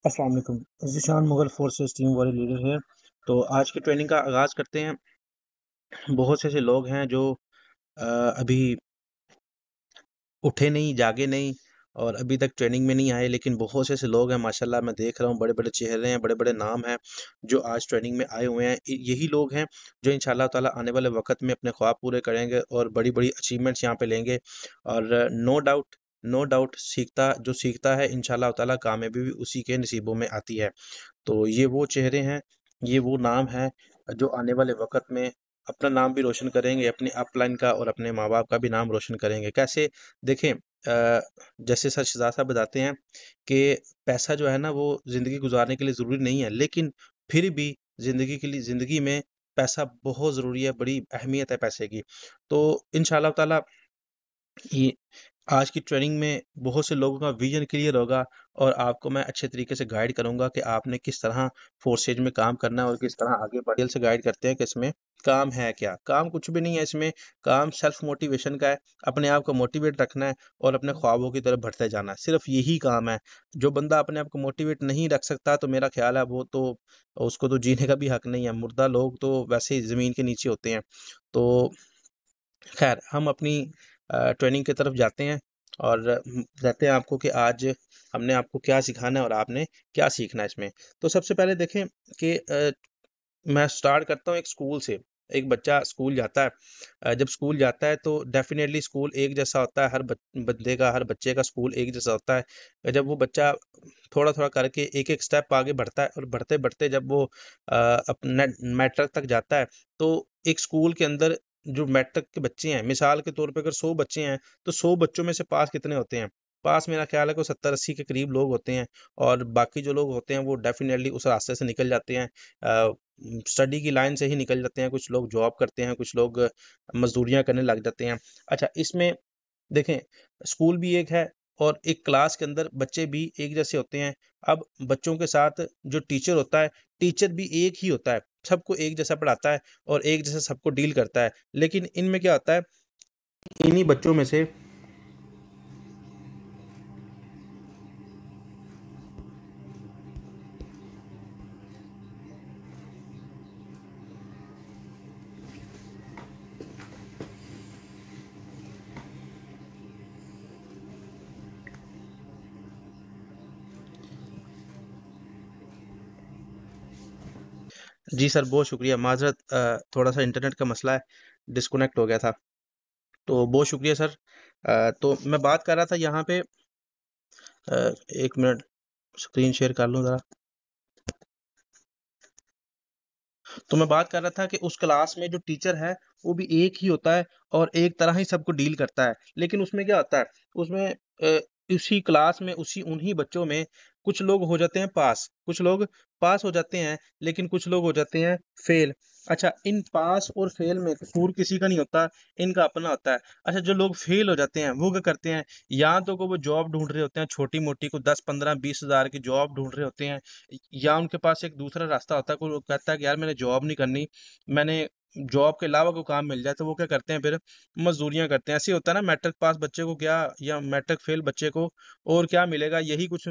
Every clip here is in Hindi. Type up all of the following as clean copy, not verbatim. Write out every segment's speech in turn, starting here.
अस्सलाम वालेकुम। ज़ीशान मुग़ल फोर्सेस टीम वाले लीडर हैं। तो आज की ट्रेनिंग का आगाज़ करते हैं। बहुत से ऐसे लोग हैं जो अभी उठे नहीं, जागे नहीं और अभी तक ट्रेनिंग में नहीं आए, लेकिन बहुत से ऐसे लोग हैं माशाल्लाह, मैं देख रहा हूँ बड़े-बड़े चेहरे हैं, बड़े-बड़े नाम हैं जो आज ट्रेनिंग में आए हुए हैं। यही लोग हैं जो इंशाल्लाह ताला आने वाले वक़्त में अपने ख्वाब पूरे करेंगे और बड़ी-बड़ी अचीवमेंट्स यहाँ पे लेंगे। और नो डाउट सीखता है इंशाल्लाह ताला कामयाबी भी उसी के नसीबों में आती है। तो ये वो चेहरे हैं, ये वो नाम हैं जो आने वाले वक़्त में अपना नाम भी रोशन करेंगे, अपनी अपलाइन का और अपने माँ-बाप का भी नाम रोशन करेंगे। कैसे? देखें, जैसे सर शहज़ाद साहब बताते हैं कि पैसा जो है ना वो ज़िंदगी गुज़ारने के लिए ज़रूरी नहीं है, लेकिन फिर भी ज़िंदगी में पैसा बहुत ज़रूरी है, बड़ी अहमियत है पैसे की। तो इंशाअल्लाह ताला ये आज की ट्रेनिंग में बहुत से लोगों का विजन क्लियर होगा और आपको मैं अच्छे तरीके से गाइड करूंगा कि आपने किस तरह फोर्सेज में काम करना है और किस तरह आगे बढ़ से गाइड करते हैं कि इसमें काम है क्या। काम कुछ भी नहीं है इसमें। काम सेल्फ मोटिवेशन का है। अपने आप को मोटिवेट रखना है और अपने ख्वाबों की तरफ बढ़ते जाना है, सिर्फ यही काम है। जो बंदा अपने आप को मोटिवेट नहीं रख सकता तो मेरा ख्याल है वो तो उसको तो जीने का भी हक नहीं है। मुर्दा लोग तो वैसे ही जमीन के नीचे होते हैं। तो खैर हम अपनी ट्रेनिंग की तरफ जाते हैं और कहते हैं आपको कि आज हमने आपको क्या सिखाना है और आपने क्या सीखना है इसमें। तो सबसे पहले देखें कि मैं स्टार्ट करता हूँ एक स्कूल से। एक बच्चा स्कूल जाता है। जब स्कूल जाता है तो डेफिनेटली स्कूल एक जैसा होता है। बंदे का, हर बच्चे का स्कूल एक जैसा होता है। जब वो बच्चा थोड़ा थोड़ा करके एक एक स्टेप आगे बढ़ता है और बढ़ते बढ़ते जब वो अपने मैट्रिक तक जाता है, तो एक स्कूल के अंदर जो मैट्रिक के बच्चे हैं, मिसाल के तौर पे अगर 100 बच्चे हैं तो 100 बच्चों में से पास कितने होते हैं? पास मेरा ख्याल है कि 70-80 के करीब लोग होते हैं। और बाकी जो लोग होते हैं वो डेफिनेटली उस रास्ते से निकल जाते हैं। स्टडी की लाइन से ही निकल जाते हैं। कुछ लोग जॉब करते हैं, कुछ लोग मजदूरियां करने लग जाते हैं। अच्छा, इसमें देखें, स्कूल भी एक है और एक क्लास के अंदर बच्चे भी एक जैसे होते हैं। अब बच्चों के साथ जो टीचर होता है, टीचर भी एक ही होता है, सबको एक जैसा पढ़ाता है और एक जैसा सबको डील करता है। लेकिन इनमें क्या होता है, इन्हीं बच्चों में से जी सर, बहुत शुक्रिया। माजरत, थोड़ा सा इंटरनेट का मसला है, डिस्कनेक्ट हो गया था। तो बहुत शुक्रिया सर। तो मैं बात कर रहा था यहाँ पे। एक मिनट, स्क्रीन शेयर कर लूँ ज़रा। तो मैं बात कर रहा था कि उस क्लास में जो टीचर है वो भी एक ही होता है और एक तरह ही सबको डील करता है। लेकिन उसमें क्या होता है, उसमें उसी क्लास में उसी उन्हीं बच्चों में कुछ लोग हो जाते हैं पास, कुछ लोग पास हो जाते हैं, लेकिन कुछ लोग हो जाते हैं फेल। अच्छा, इन पास और फेल में कसूर किसी का नहीं होता, इनका अपना होता है। अच्छा, जो लोग फेल हो जाते हैं वो क्या करते हैं, या तो को वो जॉब ढूंढ रहे होते हैं छोटी मोटी, को 10 15 20 हज़ार की जॉब ढूंढ रहे होते हैं, या उनके पास एक दूसरा रास्ता होता है। कोई वो कहता है कि यार मैंने जॉब नहीं करनी, मैंने जॉब के अलावा कोई काम मिल जाए, तो वो क्या करते हैं फिर मजदूरियां करते हैं। ऐसे ही होता है ना, मैट्रिक पास बच्चे को क्या, या मैट्रिक फेल बच्चे को और क्या मिलेगा, यही कुछ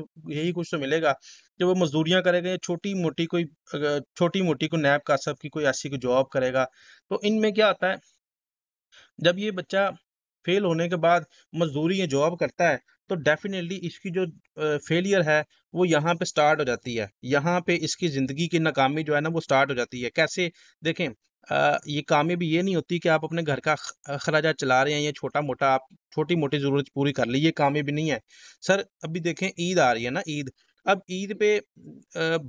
तो मिलेगा कि वो मजदूरियां करेगा या छोटी मोटी कोई नैप कासब की कोई ऐसी कोई जॉब करेगा। तो इनमें क्या होता है, जब ये बच्चा फेल होने के बाद मजदूरी या जॉब करता है, तो डेफिनेटली इसकी जो फेलियर है वो यहाँ पे स्टार्ट हो जाती है। यहाँ पे इसकी जिंदगी की नाकामी जो है ना वो स्टार्ट हो जाती है। कैसे? देखें, ये कामयाबी ये नहीं होती कि आप अपने घर का अखराजा चला रहे हैं या छोटा मोटा आप छोटी मोटी जरूरत पूरी कर ली, ये कामयाबी नहीं है सर। अभी देखें, ईद आ रही है ना, ईद। अब ईद पे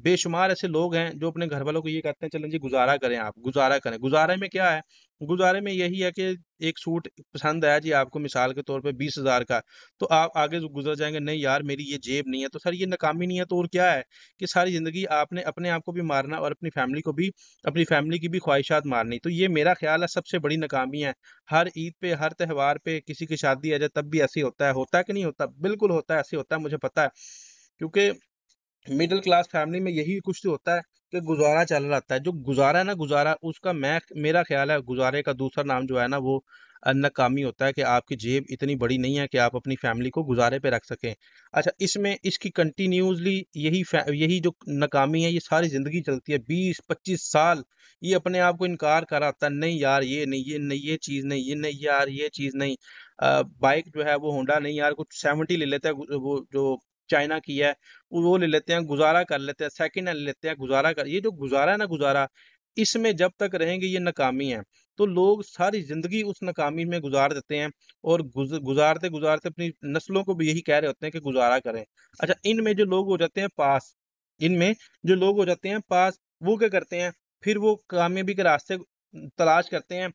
बेशुमार ऐसे लोग हैं जो अपने घर वालों को ये कहते हैं चलें जी गुजारा करें, आप गुजारा करें। गुजारे में क्या है? गुजारे में यही है कि एक सूट पसंद आया जी आपको, मिसाल के तौर पे 20 हज़ार का, तो आप आगे जो गुजर जाएंगे, नहीं यार मेरी ये जेब नहीं है। तो सर ये नाकामी नहीं है तो और क्या है, कि सारी जिंदगी आपने अपने आप को भी मारना और अपनी फैमिली को भी, अपनी फैमिली की भी ख्वाहिशात मारनी। तो ये मेरा ख्याल है सबसे बड़ी नाकामी है। हर ईद पे, हर त्योहार पे किसी की शादी आ जाए तब भी ऐसे ही होता है कि नहीं होता? बिल्कुल होता है, ऐसे होता है, मुझे पता है। क्योंकि मिडिल क्लास फैमिली में यही कुछ तो होता है कि गुजारा चल रहा होता है। जो गुजारा है ना, गुजारा उसका, मैं मेरा ख्याल है गुजारे का दूसरा नाम जो है ना वो नाकामी होता है कि आपकी जेब इतनी बड़ी नहीं है कि आप अपनी फैमिली को गुजारे पे रख सकें। अच्छा, इसमें इसकी कंटिन्यूसली यही जो नाकामी है, ये सारी ज़िंदगी चलती है, 20-25 साल ये अपने आप को इनकार कर रहा होता है, नहीं यार ये नहीं, ये नहीं, ये चीज़ नहीं, ये नहीं यार, ये चीज़ नहीं। बाइक जो है वो होंडा नहीं यार, कुछ 70 ले लेते हैं, वो जो चाइना की है, वो ले लेते हैं, गुज़ारा कर लेते हैं, सेकंड हैंड ले लेते हैं, गुज़ारा कर, ये जो गुज़ारा है ना गुज़ारा, इसमें जब तक रहेंगे ये नाकामी है। तो लोग सारी ज़िंदगी उस नाकामी में गुज़ार देते हैं और गुज़ारते-गुज़ारते अपनी नस्लों को भी यही कह रहे होते हैं कि गुज़ारा करें। अच्छा, इनमें जो लोग हो जाते हैं पास, इनमें जो लोग हो जाते हैं पास, वो क्या करते हैं, फिर वो कामयाबी के रास्ते तलाश करते हैं,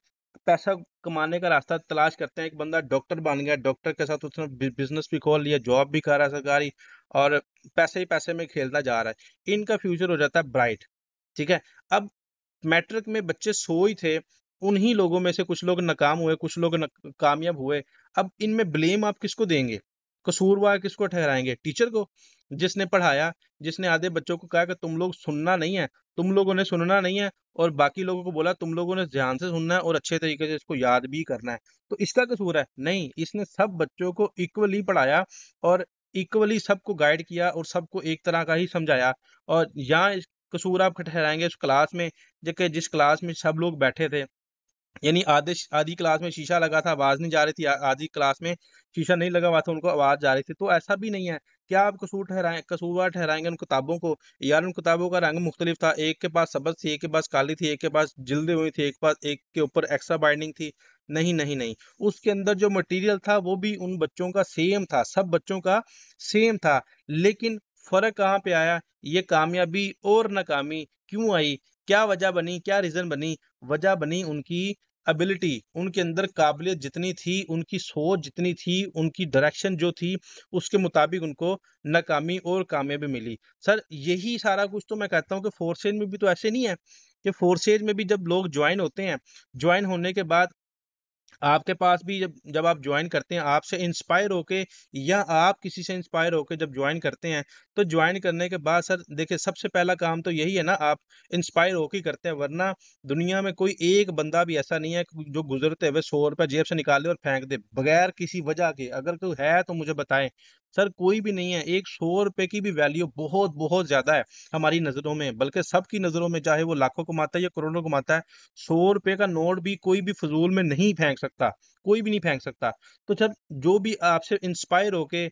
पैसा कमाने का रास्ता तलाश करते हैं। एक बंदा डॉक्टर बन गया, डॉक्टर के साथ उसने बिज़नेस भी खोल लिया, जॉब भी कर रहा है सरकारी, और पैसे ही पैसे में खेलता जा रहा है। इनका फ्यूचर हो जाता है ब्राइट, ठीक है? अब मैट्रिक में बच्चे सो ही थे, उन्हीं लोगों में से कुछ लोग नाकाम हुए, कुछ लोग कामयाब हुए। अब इनमें ब्लेम आप किसको देंगे? कसूरवार किसको ठहराएंगे? टीचर को, जिसने पढ़ाया, जिसने आधे बच्चों को कहा कि तुम लोग सुनना नहीं है, तुम लोगों ने सुनना नहीं है, और बाकी लोगों को बोला तुम लोगों ने ध्यान से सुनना है और अच्छे तरीके से इसको याद भी करना है। तो इसका कसूर है? नहीं, इसने सब बच्चों को इक्वली पढ़ाया और इक्वली सबको गाइड किया और सबको एक तरह का ही समझाया। और यहाँ कसूर आप ठहराएंगे उस क्लास में, जिस क्लास में सब लोग बैठे थे, यानी आधी क्लास में शीशा लगा था, आवाज नहीं जा रही थी, आधी क्लास में शीशा नहीं लगा हुआ था, उनको आवाज जा रही थी। तो ऐसा भी नहीं है। क्या आप कसूरवार ठहराएंगे उन किताबों को? यार उन किताबों का रंग मुख्तलिफ था, एक के पास सब्ज थी, एक के पास काली थी, एक के पास जिल्दी हुई थी, एक के ऊपर एक्स्ट्रा बाइंडिंग थी। नहीं नहीं नहीं, उसके अंदर जो मटेरियल था वो भी उन बच्चों का सेम था, सब बच्चों का सेम था। लेकिन फर्क कहाँ पे आया? ये कामयाबी और नाकामी क्यों आई? क्या वजह बनी, क्या रीजन बनी? वजह बनी उनकी एबिलिटी, उनके अंदर काबिलियत जितनी थी, उनकी सोच जितनी थी, उनकी डायरेक्शन जो थी, उसके मुताबिक उनको नाकामी और कामयाबी मिली। सर यही सारा कुछ तो मैं कहता हूँ कि फोर्सेज में भी तो ऐसे नहीं है कि फोर्सेज में भी जब लोग ज्वाइन होते हैं, ज्वाइन होने के बाद आपके पास भी जब जब आप ज्वाइन करते हैं, आपसे इंस्पायर होके या आप किसी से इंस्पायर होके जब ज्वाइन करते हैं, तो ज्वाइन करने के बाद सर देखिए सबसे पहला काम तो यही है ना, आप इंस्पायर होके ही करते हैं, वरना दुनिया में कोई एक बंदा भी ऐसा नहीं है जो गुजरते हुए 100 रुपये जेब से निकाले और फेंक दे बगैर किसी वजह के। अगर कोई है तो मुझे बताएं। सर कोई भी नहीं है। एक 100 रुपए की भी वैल्यू बहुत बहुत ज्यादा है हमारी नजरों में, बल्कि सबकी नजरों में, चाहे वो लाखों कमाता है या करोड़ों कमाता है। 100 रुपए का नोट भी कोई भी फजूल में नहीं फेंक सकता, कोई भी नहीं फेंक सकता। तो जब जो भी आपसे इंस्पायर होके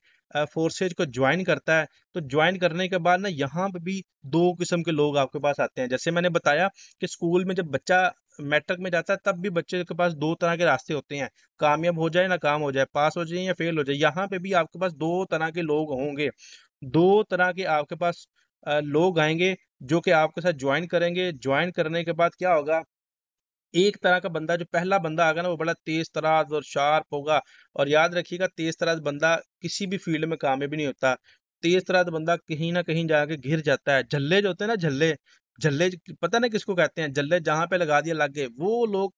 फोर्सेज को ज्वाइन करता है, तो ज्वाइन करने के बाद ना यहाँ पे भी दो किस्म के लोग आपके पास आते हैं। जैसे मैंने बताया कि स्कूल में जब बच्चा मैट्रिक में जाता है, तब भी बच्चे के पास दो तरह के रास्ते होते हैं, कामयाब हो जाए, नाकाम हो जाए, पास हो जाए या फेल हो जाए। यहाँ पे भी आपके पास दो तरह के लोग होंगे, दो तरह के आपके पास लोग आएंगे जो कि आपके साथ ज्वाइन करेंगे। ज्वाइन करने के बाद क्या होगा, एक तरह का बंदा, जो पहला बंदा आएगा ना, वो बड़ा तेज तराज और शार्प होगा। और याद रखिएगा, तेज तराज बंदा किसी भी फील्ड में कामयाब नहीं होता। तेज तराज बंदा कहीं ना कहीं जाके घिर जाता है। झल्ले जो होते हैं ना, झल्ले, झल्ले पता ना किसको कहते हैं? झल्ले जहां पे लगा दिया लग गए, वो लोग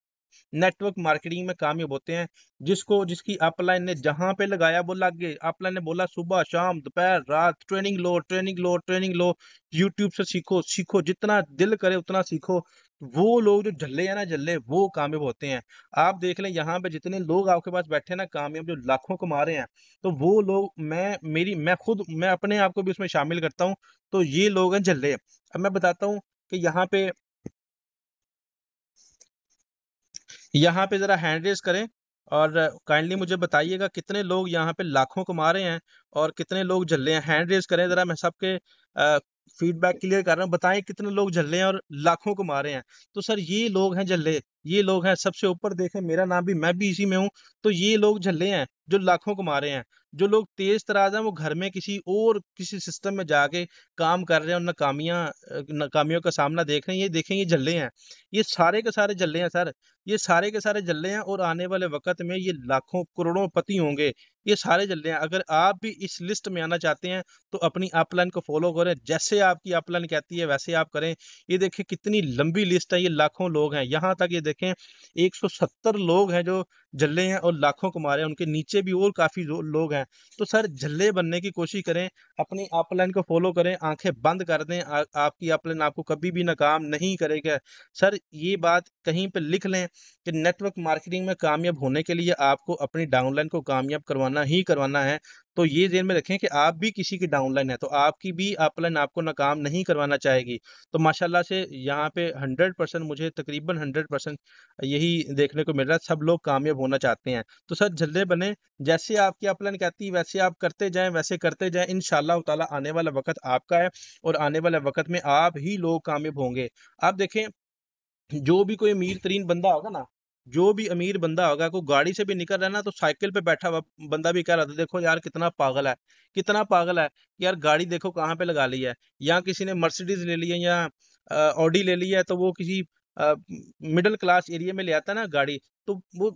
नेटवर्क मार्केटिंग में कामयाब होते हैं। जिसकी अपलाइन ने जहां पे लगाया वो लग गए। अपलाइन ने बोला सुबह शाम दोपहर रात ट्रेनिंग लो, ट्रेनिंग लो, ट्रेनिंग लो, यूट्यूब से सीखो, सीखो जितना दिल करे उतना सीखो। वो लोग जो झल्ले हैं ना, झल्ले, वो कामयाब होते हैं। आप देख लें यहाँ पे जितने लोग आपके पास बैठे हैं ना कामयाब, जो लाखों कमा रहे हैं, तो वो लोग, मैं अपने आप को भी उसमें शामिल करता हूँ। तो ये लोग हैं झल्ले। अब मैं बताता हूँ कि यहाँ पे जरा हैंड रेस करें और काइंडली मुझे बताइएगा कितने लोग यहाँ पे लाखों कमा रहे हैं और कितने लोग झल्ले हैं। हैंड रेस करें जरा, मैं सबके फीडबैक क्लियर कर रहा हूँ। बताएं कितने लोग झल्ले हैं और लाखों कमा रहे हैं। तो सर ये लोग हैं झल्ले, ये लोग हैं। सबसे ऊपर देखें, मेरा नाम भी, मैं भी इसी में हूँ। तो ये लोग झल्ले हैं जो लाखों कमा रहे हैं। जो लोग तेज तराज हैं, वो घर में किसी सिस्टम में जाके काम कर रहे हैं और नाकामियों का सामना देख रहे हैं। ये देखें, ये झल्ले हैं, ये सारे के सारे झल्ले हैं सर। ये सारे के सारे जल्ले हैं और आने वाले वक्त में ये लाखों करोड़ों पति होंगे। ये सारे जल्ले हैं। अगर आप भी इस लिस्ट में आना चाहते हैं तो अपनी अपलाइन को फॉलो करें, जैसे आपकी अपलाइन कहती है वैसे आप करें। ये देखें कितनी लंबी लिस्ट है, ये लाखों लोग हैं। यहाँ तक ये देखें 170 लोग हैं जो झल्ले हैं और लाखों कमा रहे हैं, उनके नीचे भी और काफी लोग हैं। तो सर झल्ले बनने की कोशिश करें, अपनी अपलाइन को फॉलो करें, आंखें बंद कर दें। आपकी अपलाइन आपको कभी भी नाकाम नहीं करेगा। सर ये बात कहीं पे लिख लें कि नेटवर्क मार्केटिंग में कामयाब होने के लिए आपको अपनी डाउनलाइन को कामयाब करवाना ही करवाना है। तो ये ध्यान में रखें कि आप भी किसी की डाउनलाइन है, तो आपकी भी अपलाइन आपको नाकाम नहीं करवाना चाहेगी। तो माशाल्लाह से यहाँ पे 100%, मुझे तकरीबन 100% यही देखने को मिल रहा है, सब लोग कामयाब होना चाहते हैं। तो सर जल्दी बने, जैसे आपकी अपलाइन कहती है वैसे आप करते जाएं, वैसे करते जाएं। इंशाल्लाह ताला आने वाला वक्त आपका है, और आने वाले वक्त में आप ही लोग कामयाब होंगे। आप देखें, जो भी कोई अमीर तरीन बंदा होगा ना, जो भी अमीर बंदा होगा, कोई गाड़ी से भी निकल रहा है ना, तो साइकिल पे बैठा हुआ बंदा भी कह रहा था, देखो यार कितना पागल है, कितना पागल है, यार गाड़ी देखो कहाँ पे लगा ली है। या किसी ने मर्सिडीज ले ली है, या ऑडी ले ली है, तो वो किसी मिडिल क्लास एरिया में ले आता है ना गाड़ी, तो वो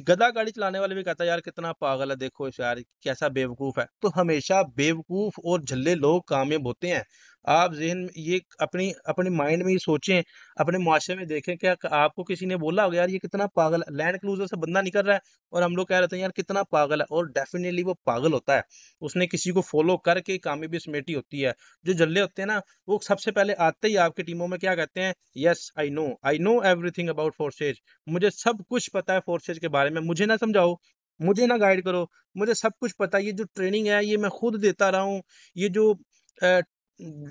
गधा गाड़ी चलाने वाले भी कहता है यार कितना पागल है, देखो इस यार कैसा बेवकूफ है। तो हमेशा बेवकूफ और झल्ले लोग कामयाब होते हैं। आप जहन में ये अपनी अपने माइंड में ही सोचें, अपने मुआशरे में देखें, क्या आपको किसी ने बोला होगा यार ये कितना पागल है, लैंड क्रूजर से बंदा निकल रहा है और हम लोग कह रहे थे यार कितना पागल है, और डेफिनेटली वो पागल होता है। उसने किसी को फॉलो करके कामयाबी समेटी होती है। जो जल्ले होते हैं ना, वो सबसे पहले आते ही आपकी टीमों में क्या कहते हैं, yes I know everything about forces. मुझे सब कुछ पता है फोर्सेज के बारे में, मुझे ना समझाओ, मुझे ना गाइड करो, मुझे सब कुछ पता है। ये जो ट्रेनिंग है ये मैं खुद देता रहा हूँ, ये जो अ,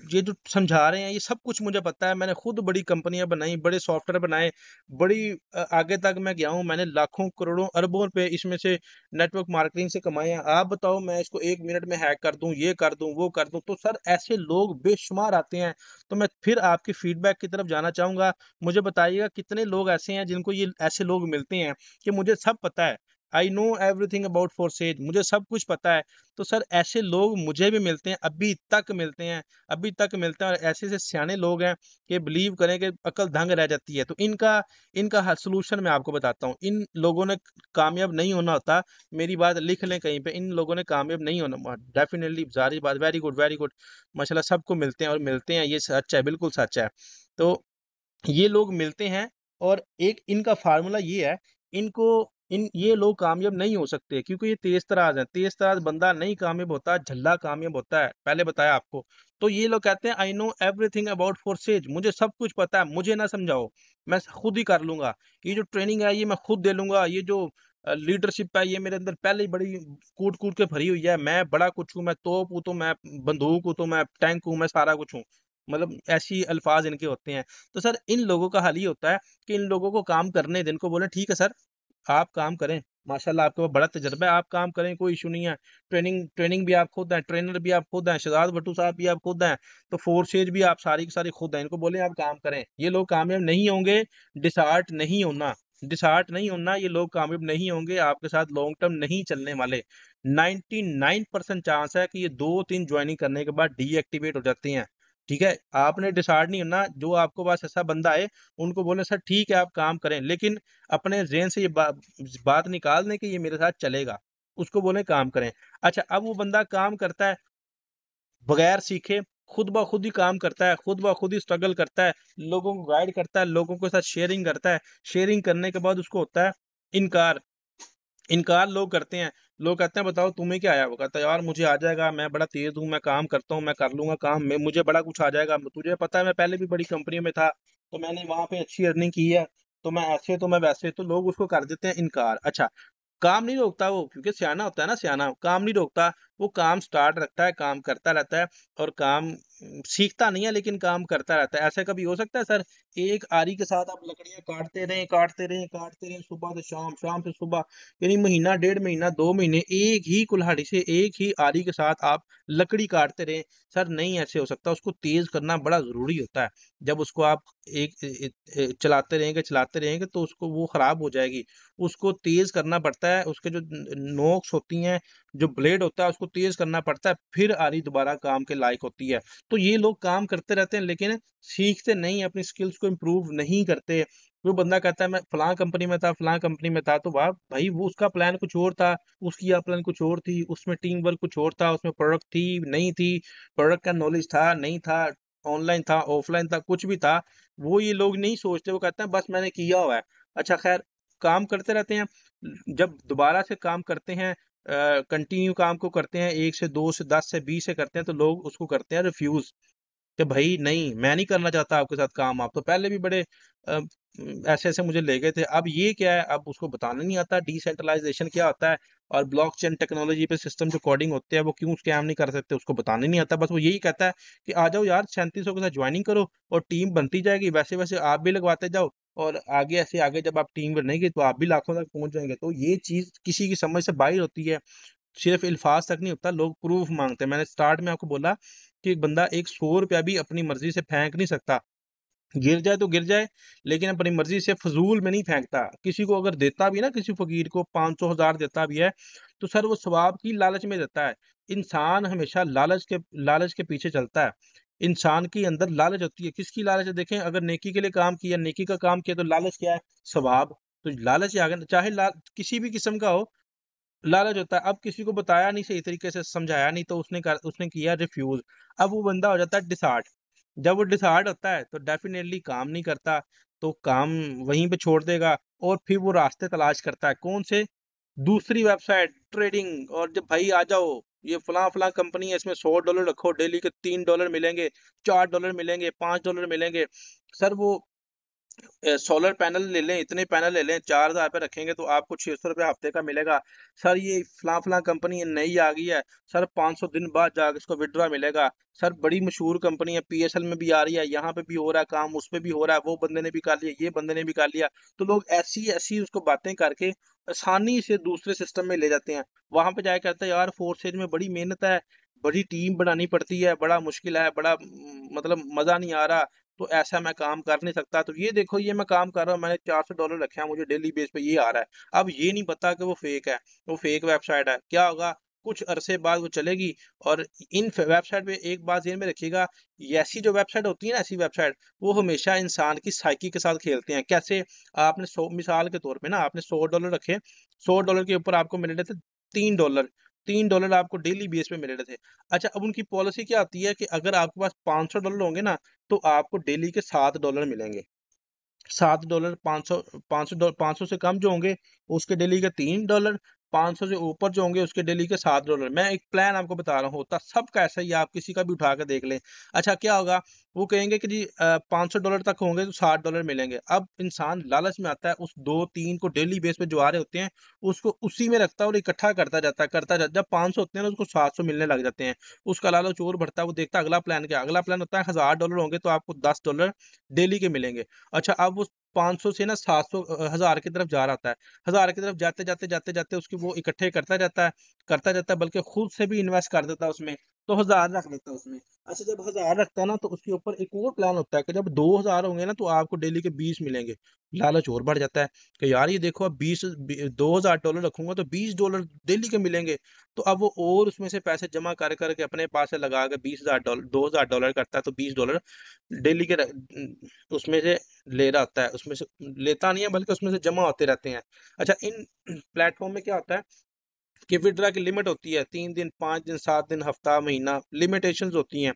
ये जो समझा रहे हैं ये सब कुछ मुझे पता है। मैंने खुद बड़ी कंपनियां बनाई, बड़े सॉफ्टवेयर बनाए, बड़ी आगे तक मैं गया हूँ। मैंने लाखों करोड़ों अरबों रुपए इसमें से नेटवर्क मार्केटिंग से कमाए हैं। आप बताओ मैं इसको 1 मिनट में हैक कर दूं, ये कर दूं, वो कर दूं? तो सर ऐसे लोग बेशुमार आते हैं। तो मैं फिर आपके फीडबैक की तरफ जाना चाहूंगा। मुझे बताइएगा कितने लोग ऐसे हैं जिनको ये ऐसे लोग मिलते हैं कि मुझे सब पता है, I know everything about forces, मुझे सब कुछ पता है। तो सर ऐसे लोग मुझे भी मिलते हैं, अभी तक मिलते हैं, अभी तक मिलते हैं। और ऐसे ऐसे सियाने लोग हैं कि बिलीव करें कि अकल दंग रह जाती है। तो इनका इनका सोल्यूशन मैं आपको बताता हूँ। इन लोगों ने कामयाब नहीं होना होता, मेरी बात लिख लें कहीं पे, इन लोगों ने कामयाब नहीं होना डेफिनेटली, जारी बात, वेरी गुड वेरी गुड, माशाल्लाह सबको मिलते हैं और मिलते हैं, ये सच है, बिल्कुल सच है। तो ये लोग मिलते हैं, और एक इनका फार्मूला ये है, इनको इन ये लोग कामयाब नहीं हो सकते क्योंकि ये तेज तराज हैं। तेज तराज बंदा नहीं कामयाब होता, झल्ला कामयाब होता है, पहले बताया आपको। तो ये लोग कहते हैं I know everything about forces, मुझे सब कुछ पता है, मुझे ना समझाओ, मैं खुद ही कर लूंगा। ये जो ट्रेनिंग है ये मैं खुद दे लूंगा, ये जो लीडरशिप है ये मेरे अंदर पहले ही बड़ी कूट कूट के भरी हुई है, मैं बड़ा कुछ हूँ, मैं तोप हूँ, तो मैं बंदूक हूँ, तो मैं टैंक हूँ, मैं सारा कुछ हूँ। मतलब ऐसी अल्फाज इनके होते हैं। तो सर इन लोगों का हाल ये होता है कि इन लोगों को काम करने दें, इनको बोले ठीक है सर आप काम करें, माशाल्लाह आपके पास बड़ा तजर्बा है, आप काम करें, कोई इशू नहीं है। ट्रेनिंग ट्रेनिंग भी आप खुद हैं, ट्रेनर भी आप खुद हैं, शहजाद भट्टू साहब भी आप खुद हैं, तो फोर्सेज भी आप सारी की सारी खुद हैं। इनको बोले आप काम करें, ये लोग कामयाब नहीं होंगे। डिसहार्ट नहीं होना, डिसहार्ट नहीं होना, ये लोग कामयाब नहीं होंगे, आपके साथ लॉन्ग टर्म नहीं चलने वाले। 99% चांस है कि ये 2-3 ज्वाइनिंग करने के बाद डीएक्टिवेट हो जाते हैं। ठीक है, आपने डिसाइड नहीं होना, जो आपको पास ऐसा बंदा है उनको बोले सर ठीक है आप काम करें, लेकिन अपने जेन से ये बात निकाल दें कि ये मेरे साथ चलेगा, उसको बोले काम करें। अच्छा, अब वो बंदा काम करता है बगैर सीखे, खुद ब खुद ही काम करता है, खुद ब खुद ही स्ट्रगल करता है, लोगों को गाइड करता है, लोगों के साथ शेयरिंग करता है। शेयरिंग करने के बाद उसको होता है इनकार। इनकार लोग करते हैं, लोग कहते हैं बताओ तुम्हें क्या आया? वो कहता है यार मुझे आ जाएगा, मैं बड़ा तेज हूँ, मैं काम करता हूँ, मैं कर लूंगा काम, मैं मुझे बड़ा कुछ आ जाएगा, तुझे पता है मैं पहले भी बड़ी कंपनी में था, तो मैंने वहां पे अच्छी अर्निंग की है, तो मैं ऐसे, तो मैं वैसे। तो लोग उसको कर देते हैं इनकार। अच्छा, काम नहीं रोकता वो, क्योंकि सियाना होता है ना, सियाना काम नहीं रोकता, वो काम स्टार्ट रखता है, काम करता रहता है, और काम सीखता नहीं है लेकिन काम करता रहता है। ऐसे कभी हो सकता है सर एक आरी के साथ आप लकड़ियां काटते रहें, काटते रहें, काटते रहें, सुबह से शाम, शाम से सुबह, यानी महीना, 1.5 महीना, 2 महीने एक ही कुल्हाड़ी से, एक ही आरी के साथ आप लकड़ी काटते रहें? सर नहीं ऐसे हो सकता, उसको तेज करना बड़ा जरूरी होता है। जब उसको आप चलाते रहेंगे तो उसको वो खराब हो जाएगी। उसको तेज करना पड़ता है, उसके जो नोक्स होती हैं, जो ब्लेड होता है उसको तेज करना पड़ता है, फिर आरी दोबारा काम के लायक होती है। तो ये लोग काम करते रहते हैं लेकिन सीखते नहीं, अपनी स्किल्स को इम्प्रूव नहीं करते। वो बंदा कहता है मैं फलां कंपनी में था, फलां कंपनी में था, तो वाह भाई, वो उसका प्लान कुछ और था, उसकी या प्लान कुछ और थी, उसमें टीम वर्क कुछ और था, उसमें प्रोडक्ट थी नहीं थी, प्रोडक्ट का नॉलेज था नहीं था, ऑनलाइन था ऑफलाइन था, कुछ भी था, वो ये लोग नहीं सोचते। वो कहते हैं बस मैंने किया हुआ है। अच्छा खैर, काम करते रहते हैं, जब दोबारा से काम करते हैं, कंटिन्यू काम को करते हैं, 1 से 2 से 10 से 20 से करते हैं, तो लोग उसको करते हैं रिफ्यूज कि भाई नहीं, मैं नहीं करना चाहता आपके साथ काम, आप तो पहले भी बड़े ऐसे ऐसे मुझे ले गए थे। अब ये क्या है, अब उसको बताना नहीं आता डिसेंट्रलाइजेशन क्या होता है, और ब्लॉकचेन टेक्नोलॉजी पे सिस्टम जो कोडिंग होते हैं वो क्यों स्कैम नहीं कर सकते, उसको बताने नहीं आता। बस वो यही कहता है कि आ जाओ यार 3700 के साथ ज्वाइनिंग करो और टीम बनती जाएगी, वैसे वैसे आप भी लगवाते जाओ, और आगे ऐसे आगे जब आप टीम बनेगी तो आप भी लाखों तक पहुंच जाएंगे। तो ये चीज किसी की समझ से बाहर होती है, सिर्फ अल्फाज तक नहीं होता, लोग प्रूफ मांगते हैं। मैंने स्टार्ट में आपको बोला कि एक बंदा एक 100 रुपया भी अपनी मर्जी से फेंक नहीं सकता, गिर जाए तो गिर जाए, लेकिन अपनी मर्जी से फजूल में नहीं फेंकता। किसी को अगर देता भी ना, किसी फकीर को 500 1000 देता भी है, तो सर वो सवाब की लालच में देता है। इंसान हमेशा लालच के पीछे चलता है। इंसान के अंदर लालच होती है, किसकी लालच है? देखें, अगर नेकी के लिए काम किया, नेकी का काम किया, तो लालच क्या है? सवाब। तो लालच ही आ गया, चाहे किसी भी किस्म का हो, लालच होता है। अब किसी को बताया नहीं, सही तरीके से समझाया नहीं, तो उसने किया रिफ्यूज। अब वो बंदा हो जाता है डिसहार्ट। जब वो डिसहार्ट होता है तो डेफिनेटली काम नहीं करता, तो काम वहीं पे छोड़ देगा, और फिर वो रास्ते तलाश करता है, कौन से? दूसरी वेबसाइट ट्रेडिंग। और जब भाई आ जाओ, ये फलां फलां कंपनी है, इसमें $100 रखो, डेली के $3 मिलेंगे, $4 मिलेंगे, $5 मिलेंगे। सर वो सोलर पैनल ले लें, इतने पैनल ले लें, 4000 पे रखेंगे तो आपको 600 रुपया हफ्ते का मिलेगा। सर ये फलां फलां कंपनी नई आ गई है, सर 500 दिन बाद जाकर इसको विड्रॉ मिलेगा। सर बड़ी मशहूर कंपनी है, पीएसएल में भी आ रही है, यहाँ पे भी हो रहा है काम, उस पे भी हो रहा है, वो बंदे ने भी कर लिया, ये बंदे ने भी कर लिया। तो लोग ऐसी ऐसी उसको बातें करके आसानी से दूसरे सिस्टम में ले जाते हैं। वहां पे जाके कहते हैं यार फोर्सेज में बड़ी मेहनत है, बड़ी टीम बनानी पड़ती है, बड़ा मुश्किल है, बड़ा मतलब मजा नहीं आ रहा, तो ऐसा मैं काम कर नहीं सकता। तो ये देखो, ये मैं काम कर रहा हूँ, मैंने $400 रखे हैं, मुझे डेली बेस पे ये आ रहा है। अब ये नहीं पता कि वो फेक है, वो फेक वेबसाइट है। क्या होगा, कुछ अरसे बाद वो चलेगी। और इन वेबसाइट पे एक बात ध्यान में रखिएगा, ये ऐसी जो वेबसाइट होती है ना, ऐसी वेबसाइट वो हमेशा इंसान की साइकी के साथ खेलते हैं। कैसे? आपने 100, मिसाल के तौर पे ना, आपने $100 रखे, $100 के ऊपर आपको मिल रहे थे $3, $3 आपको डेली बेस पे मिल रहे थे। अच्छा, अब उनकी पॉलिसी क्या आती है कि अगर आपके पास $500 होंगे ना, तो आपको डेली के $7 मिलेंगे। $7, 500, 500 से कम जो होंगे उसके डेली के $3, 500 से ऊपर जो होंगे उसके डेली के $7। मैं एक प्लान आपको बता रहा हूँ, होता सबका ऐसा ही है, आप किसी का भी उठा कर देख लें। अच्छा, क्या होगा, वो कहेंगे कि जी $500 तक होंगे तो $60 मिलेंगे। अब इंसान लालच में आता है, उस 2 3 को डेली बेस पे जो आ रहे होते हैं उसको उसी में रखता है और इकट्ठा करता जाता है। जब 500 होते हैं ना, उसको 700 मिलने लग जाते हैं। उसका लालच और बढ़ता है, वो देखता है अगला प्लान क्या। अगला प्लान होता है $1000 होंगे तो आपको $10 डेली के मिलेंगे। अच्छा, अब वो 500 से ना 700 1000 की तरफ जा रहा होता है। 1000 की तरफ जाते जाते जाते जाते उसकी वो इकट्ठे करता जाता है, बल्कि खुद से भी इन्वेस्ट कर देता है उसमें, तो 1000 रख लेता है उसमें। अच्छा, जब 1000 रखता है ना, तो उसके ऊपर एक और प्लान होता है कि जब 2000 होंगे ना, तो आपको डेली के 20 मिलेंगे। लालच और बढ़ जाता है कि यार ये देखो, अब $2000 रखूंगा तो $20 डेली के मिलेंगे। तो अब वो और उसमें से पैसे जमा कर करके अपने पास से लगा के $20,000, $2000 करता है, तो $20 डेली के उसमें से ले रहा होता है। उसमें से लेता नहीं है, बल्कि उसमें से जमा होते रहते हैं। अच्छा, इन प्लेटफॉर्म में क्या होता है कि विड्रा की लिमिट होती है, 3 दिन, 5 दिन, 7 दिन, हफ्ता, महीना, लिमिटेशंस होती हैं।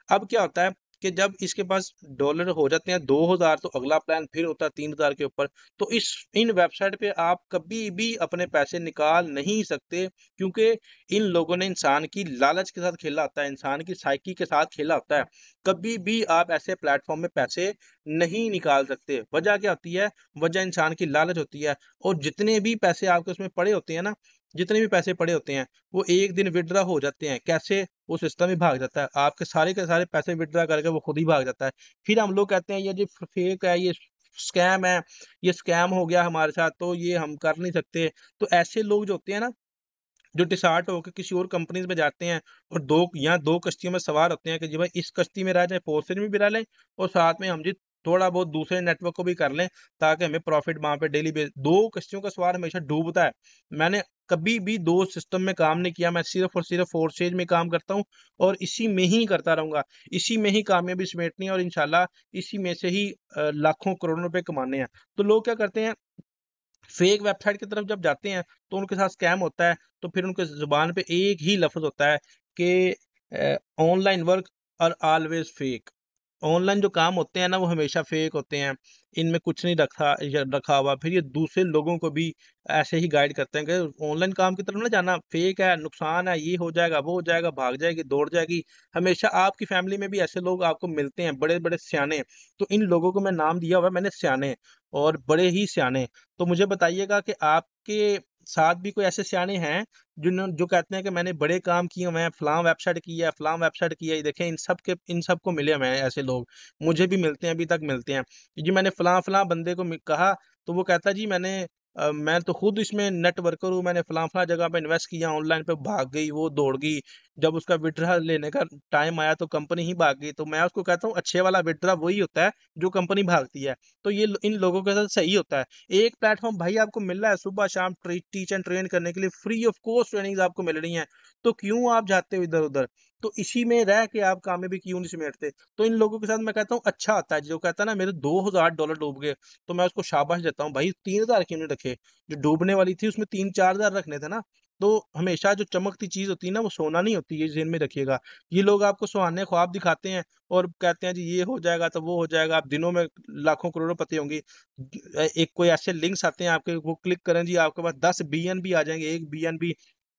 अब क्या होता है कि जब इसके पास डॉलर हो जाते हैं 2000, तो अगला प्लान फिर होता है 3000 के ऊपर। तो इन वेबसाइट पे आप कभी भी अपने पैसे निकाल नहीं सकते, क्योंकि इन लोगों ने इंसान की लालच के साथ खेला होता है, इंसान की साइकी के साथ खेला होता है। कभी भी आप ऐसे प्लेटफॉर्म में पैसे नहीं निकाल सकते। वजह क्या होती है? वजह इंसान की लालच होती है। और जितने भी पैसे आपके उसमें पड़े होते हैं ना, जितने भी पैसे पड़े होते हैं, वो एक दिन विड्रा हो जाते हैं। कैसे? वो सिस्टम ही भाग जाता है, आपके सारे के सारे पैसे विड्रा करके वो खुद ही भाग जाता है। फिर हम लोग कहते हैं ये जो फेक है, ये स्कैम है, ये स्कैम हो गया हमारे साथ, तो ये हम कर नहीं सकते। तो ऐसे लोग जो होते हैं ना, जो डिसार्ट होकर किसी और कंपनीज में जाते हैं, और दो कश्तियों में सवार होते हैं कि जी भाई इस कश्ती में रह जाए, पोर्शन में भी रह लें, और साथ में हम जी थोड़ा बहुत दूसरे नेटवर्क को भी कर लें, ताकि हमें प्रॉफिट वहां पे डेली बेस। दो कश्तियों का सवार हमेशा डूबता है। मैंने कभी भी दो सिस्टम में काम नहीं किया, मैं सिर्फ और सिर्फ फोर्सेज में काम करता हूँ, और इसी में ही करता रहूंगा। इसी में ही कामयाबी समेटनी है, और इंशाल्लाह इसी में से ही लाखों करोड़ों रुपए कमाने हैं। तो लोग क्या करते हैं, फेक वेबसाइट की तरफ जब जाते हैं तो उनके साथ स्कैम होता है। तो फिर उनके जुबान पे एक ही लफ्ज होता है कि online work are always fake. Online जो काम होते हैं ना वो हमेशा फेक होते हैं। इनमें कुछ नहीं रखा या रखा हुआ। फिर ये दूसरे लोगों को भी ऐसे ही गाइड करते हैं कि ऑनलाइन काम की तरफ ना जाना, फेक है, नुकसान है, ये हो जाएगा, वो हो जाएगा, भाग जाएगी, दौड़ जाएगी। हमेशा आपकी फैमिली में भी ऐसे लोग आपको मिलते हैं, बड़े बड़े सियाने। तो इन लोगों को मैं नाम दिया हुआ है मैंने, सियाने, और बड़े ही सियाने। तो मुझे बताइएगा कि आपके साथ भी कोई ऐसे सियाने हैं जो कहते हैं कि मैंने बड़े काम किए हुए हैं, फलां वेबसाइट की है, फलां वेबसाइट की है। ये देखें, इन सब को मिले हुए हैं ऐसे लोग। मुझे भी मिलते हैं, अभी तक मिलते हैं। जी मैंने फलां फलां बंदे को कहा, तो वो कहता जी मैं तो खुद इसमें नेट वर्कर हूँ, मैंने फलां फलां जगह पे इन्वेस्ट किया, ऑनलाइन पे भाग गई, वो दौड़ गई। जब उसका विड्रा लेने का टाइम आया तो कंपनी ही भाग गई। तो मैं उसको कहता हूँ अच्छे वाला विड्रा वही होता है जो कंपनी भागती है। तो इन लोगों के साथ सही होता है। एक प्लेटफॉर्म भाई आपको मिल रहा है सुबह शाम टीच एंड ट्रेन करने के लिए, फ्री ऑफ कॉस्ट ट्रेनिंग आपको मिल रही हैं। तो क्यों आप जाते हो इधर उधर? तो इसी में रह के आप कामयाबी क्यों नहीं समेटते? तो इन लोगों के साथ मैं कहता हूँ अच्छा आता है। जो कहता है ना मेरे $2000 डूब गए, तो मैं उसको शाबाश देता हूँ, भाई 3000 क्यों नहीं रखे? जो डूबने वाली थी उसमें 3-4000 रखने थे ना। तो हमेशा जो चमकती चीज होती है ना वो सोना नहीं होती, ये जेन में रखिएगा। ये लोग आपको सुहाने ख्वाब दिखाते हैं और कहते हैं जी ये हो जाएगा तो वो हो जाएगा, आप दिनों में लाखों करोड़ों पति होंगी। एक कोई ऐसे लिंक्स आते हैं आपके, वो क्लिक करें जी, आपके पास 10 BNB भी आ जाएंगे। 1 BNB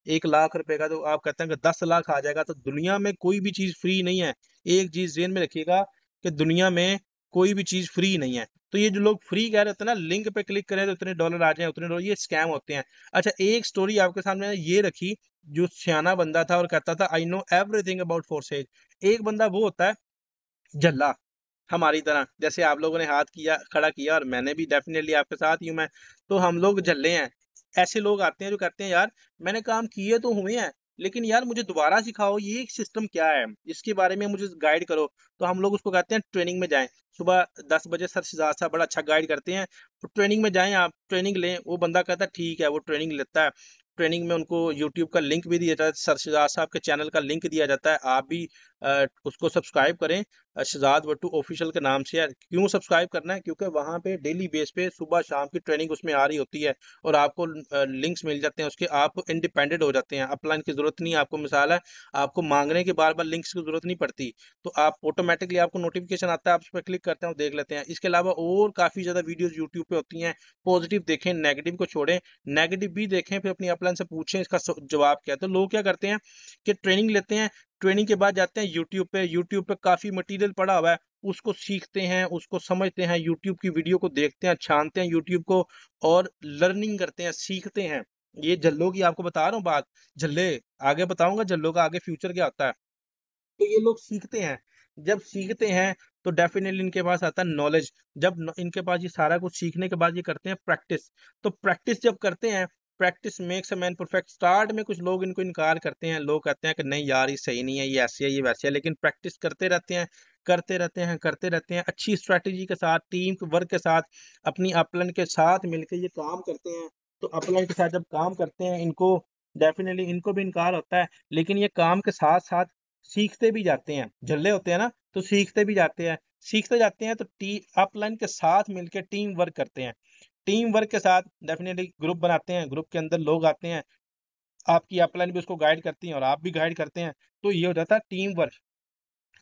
1 लाख रुपए का, तो आप कहते हैं कि 10 लाख आ जाएगा। तो दुनिया में कोई भी चीज फ्री नहीं है। एक चीज जेन में रखिएगा कि दुनिया में कोई भी चीज फ्री नहीं है। तो ये जो लोग फ्री कह रहे होते हैं ना, लिंक पे क्लिक करें तो इतने डॉलर आ जाए, उतने डॉलर, ये स्कैम होते हैं। अच्छा, एक स्टोरी आपके सामने मैंने ये रखी। जो सियाना बंदा था और कहता था I know everything about forces. एक बंदा वो होता है झल्ला, हमारी तरह, जैसे आप लोगों ने हाथ किया, खड़ा किया, और मैंने भी डेफिनेटली आपके साथ ही हूं मैं। तो हम लोग झल्ले हैं। ऐसे लोग आते हैं जो कहते हैं यार मैंने काम किए तो हुए हैं, लेकिन यार मुझे दोबारा सिखाओ, ये सिस्टम क्या है, इसके बारे में मुझे गाइड करो। तो हम लोग उसको कहते हैं ट्रेनिंग में जाएं। सुबह 10 बजे सर शिजात साहब बड़ा अच्छा गाइड करते हैं, तो ट्रेनिंग में जाएं, आप ट्रेनिंग लें। वो बंदा कहता है ठीक है, वो ट्रेनिंग लेता है। ट्रेनिंग में उनको यूट्यूब का लिंक भी दिया जाता है, सर शिजात साहब के चैनल का लिंक दिया जाता है। आप भी उसको सब्सक्राइब करें, शहजाद वट्टू ऑफिशियल के नाम से। यार क्यों सब्सक्राइब करना है? क्योंकि वहां पे डेली बेस पे सुबह शाम की ट्रेनिंग उसमें आ रही होती है, और आपको लिंक्स मिल जाते हैं उसके, आप इंडिपेंडेंट हो जाते हैं। अपलाइन की जरूरत नहीं है आपको। मिसाल है, आपको मांगने के बार बार लिंक्स की जरूरत नहीं पड़ती। तो आप ऑटोमेटिकली, आपको नोटिफिकेशन आता है, आप उस पर क्लिक करते हैं और देख लेते हैं। इसके अलावा और काफी ज्यादा वीडियोस यूट्यूब पे होती हैं। पॉजिटिव देखें, नेगेटिव को छोड़ें। नेगेटिव भी देखें, फिर अपनी अपलाइन से पूछें इसका जवाब क्या है। तो लोग क्या करते हैं कि ट्रेनिंग लेते हैं, ट्रेनिंग के बाद जाते हैं यूट्यूब पे। यूट्यूब पे काफी मटेरियल पड़ा हुआ है, उसको सीखते हैं, उसको समझते हैं, यूट्यूब की वीडियो को देखते हैं, छानते हैं यूट्यूब को, और लर्निंग करते हैं, सीखते हैं। ये जल्लों की आपको बता रहा हूँ बात। जल्ले आगे बताऊंगा, जल्लों का आगे फ्यूचर क्या होता है। तो ये लोग सीखते हैं। जब सीखते हैं तो डेफिनेटली इनके पास आता है नॉलेज। इनके पास ये सारा कुछ सीखने के बाद ये करते हैं प्रैक्टिस। तो प्रैक्टिस जब करते हैं, practice makes a man perfect. Start में कुछ लोग इनको इनकार करते हैं, लोग कहते हैं कि नहीं यार ये सही नहीं है, ये ऐसे है, ये वैसे है। लेकिन प्रैक्टिस करते रहते हैं, करते रहते हैं, करते रहते हैं, अच्छी स्ट्रैटेजी के साथ, टीम वर्क के साथ, अपनी अपलाइन के साथ मिलकर ये काम करते हैं। तो अपलाइन के साथ जब काम करते हैं, इनको डेफिनेटली इनको भी इनकार होता है, लेकिन ये काम के साथ साथ सीखते भी जाते हैं। झल्ले होते हैं ना, तो सीखते भी जाते हैं। सीखते जाते हैं तो टी अपलाइन के साथ मिलकर टीम वर्क करते हैं। टीम वर्क के साथ डेफिनेटली ग्रुप बनाते हैं, ग्रुप के अंदर लोग आते हैं, आपकी अपलाइन भी उसको गाइड करती है और आप भी गाइड करते हैं। तो ये हो जाता है टीम वर्क।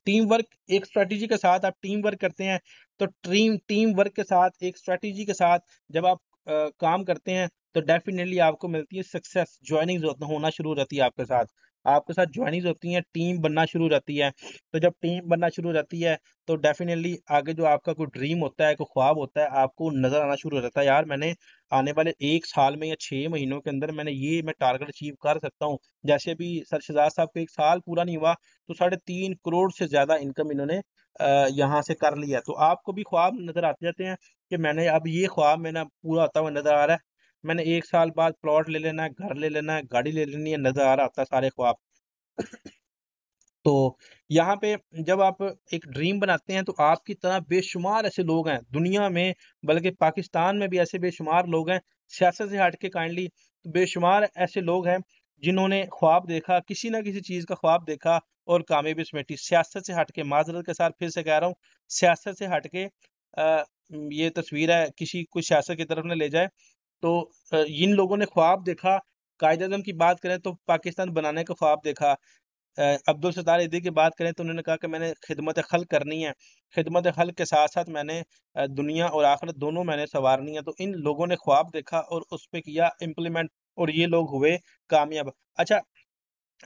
टीम वर्क एक स्ट्रेटेजी के साथ आप टीम वर्क करते हैं। तो टीम वर्क के साथ एक स्ट्रेटेजी के साथ जब आप काम करते हैं, तो डेफिनेटली आपको मिलती है सक्सेस। ज्वाइनिंग होना शुरू हो जाती है आपके साथ ज्वाइनिंग होती है, टीम बनना शुरू हो जाती है। तो जब टीम बनना शुरू हो जाती है, तो डेफिनेटली आगे जो आपका कोई ड्रीम होता है, कोई ख्वाब होता है, आपको नजर आना शुरू हो जाता है। यार मैंने आने वाले 1 साल में या 6 महीनों के अंदर मैं टारगेट अचीव कर सकता हूँ। जैसे भी सर शहजाद साहब को 1 साल पूरा नहीं हुआ, तो 3.5 करोड़ से ज्यादा इनकम इन्होंने यहाँ से कर लिया। तो आपको भी ख्वाब नजर आते जाते हैं कि मैंने अब ये ख्वाब मेरा पूरा होता हुआ नजर आ रहा है। मैंने 1 साल बाद प्लॉट ले लेना है, घर ले लेना है, गाड़ी ले लेनी है, नजर आ रहा होता है सारे ख्वाब। तो यहाँ पे जब आप एक ड्रीम बनाते हैं, तो आपकी तरह बेशुमार ऐसे लोग हैं दुनिया में, बल्कि पाकिस्तान में भी ऐसे बेशुमार लोग हैं। सियासत से हट के काइंडली, बेशुमार ऐसे लोग हैं जिन्होंने ख्वाब देखा, किसी ना किसी चीज का ख्वाब देखा और कामयाबी समेटी। सियासत से हट के, माजरत के साथ फिर से कह रहा हूँ, सियासत से हट के ये तस्वीर है, किसी कोई सियासत की तरफ न ले जाए। तो इन लोगों ने ख्वाब देखा। कायद आजम की बात करें तो पाकिस्तान बनाने का ख्वाब देखा। अब्दुल सत्तार ईदी की बात करें तो उन्होंने कहा कि मैंने खिदमत खल्क करनी है, खिदमत खल्क के साथ साथ मैंने दुनिया और आखिरत दोनों मैंने संवारनी है। तो इन लोगों ने ख्वाब देखा और उस पे किया इम्प्लीमेंट, और ये लोग हुए कामयाब। अच्छा,